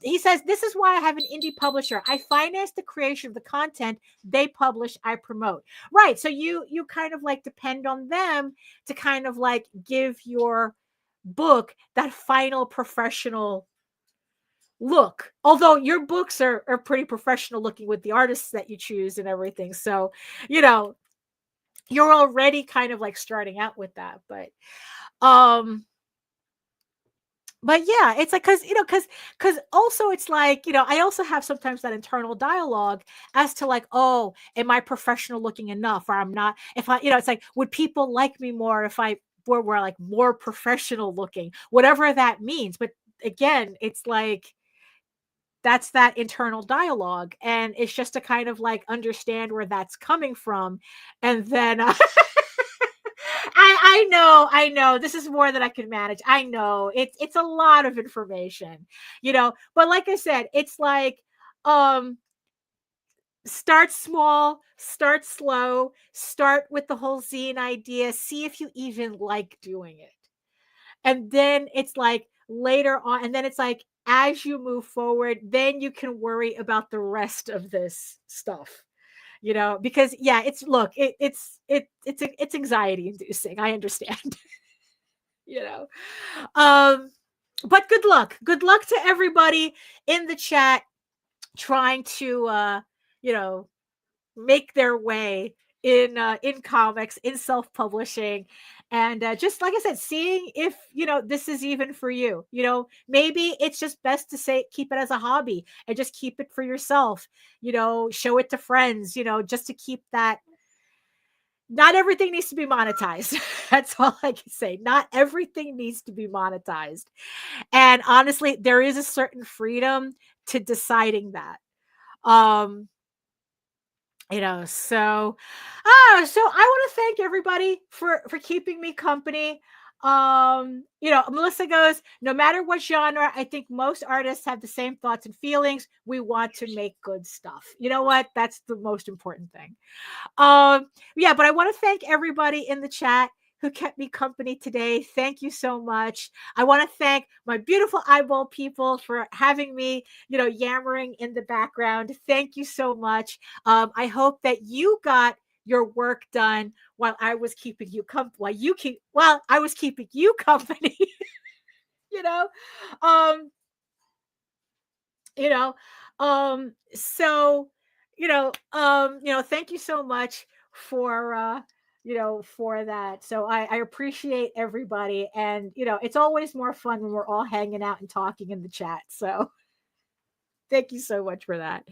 He says, this is why I have an indie publisher. I finance the creation of the content they publish, I promote. Right. So you kind of like depend on them to kind of like give your book that final professional look. Although your books are pretty professional looking with the artists that you choose and everything. So, you're already kind of like starting out with that. But yeah, it's like, because also it's like, I also have sometimes that internal dialogue as to like, oh, am I professional looking enough, or I'm not? If I, it's like, would people like me more if I were like more professional looking, whatever that means. But again, it's like, that's that internal dialogue, and it's just to kind of like understand where that's coming from. And then I know this is more than I can manage. I know it's a lot of information, but like I said, it's like, start small, start slow, start with the whole zine idea, see if you even like doing it. And then it's like later on, and then it's like, as you move forward, then you can worry about the rest of this stuff, because yeah, it's anxiety inducing. I understand. But good luck to everybody in the chat trying to make their way in comics, in self-publishing, and just like I said, seeing if this is even for you. Maybe it's just best to keep it as a hobby and just keep it for yourself, show it to friends, just to keep that. Not everything needs to be monetized. That's all I can say. Not everything needs to be monetized. And honestly, there is a certain freedom to deciding that. So I want to thank everybody for keeping me company. Melissa goes, no matter what genre, I think most artists have the same thoughts and feelings. We want to make good stuff. You know what? That's the most important thing. Yeah, but I want to thank everybody in the chat who kept me company today. Thank you so much. I want to thank my beautiful eyeball people for having me, yammering in the background. Thank you so much. I hope that you got your work done while I was keeping you I was keeping you company. you know, um, you know, so, thank you so much for, for that. So I appreciate everybody. And, it's always more fun when we're all hanging out and talking in the chat. So thank you so much for that.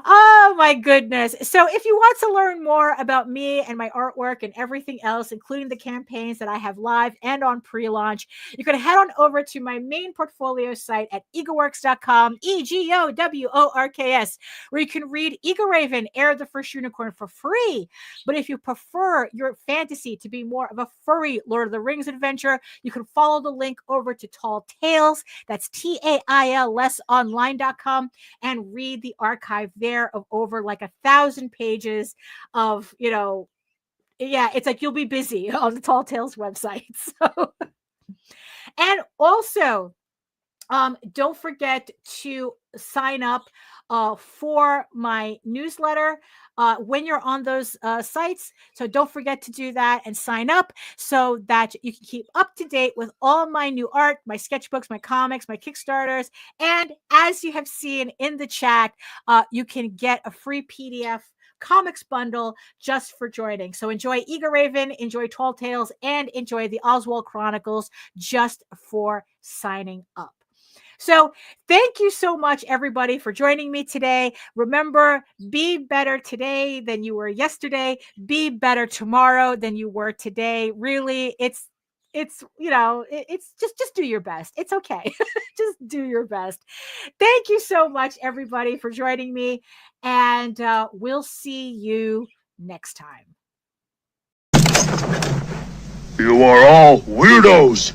Oh my goodness. So if you want to learn more about me and my artwork and everything else, including the campaigns that I have live and on pre-launch, you can head on over to my main portfolio site at egoworks.com, EGOWORKS, where you can read Ego Raven, Heir of the First Unicorn for free. But if you prefer your fantasy to be more of a furry Lord of the Rings adventure, you can follow the link over to Tall Tales. That's TAILsonline.com. and read the archive there of over like 1,000 pages of, it's like you'll be busy on the Tall Tales website. So, and also, don't forget to sign up for my newsletter when you're on those sites. So don't forget to do that and sign up so that you can keep up to date with all my new art, my sketchbooks, my comics, my Kickstarters. And as you have seen in the chat, you can get a free PDF comics bundle just for joining. So enjoy Ego Raven, enjoy Tall Tales, and enjoy the Oswald Chronicles just for signing up. So thank you so much, everybody, for joining me today. Remember, be better today than you were yesterday. Be better tomorrow than you were today. Really, it's just do your best. It's okay. Just do your best. Thank you so much, everybody, for joining me. And we'll see you next time. You are all weirdos.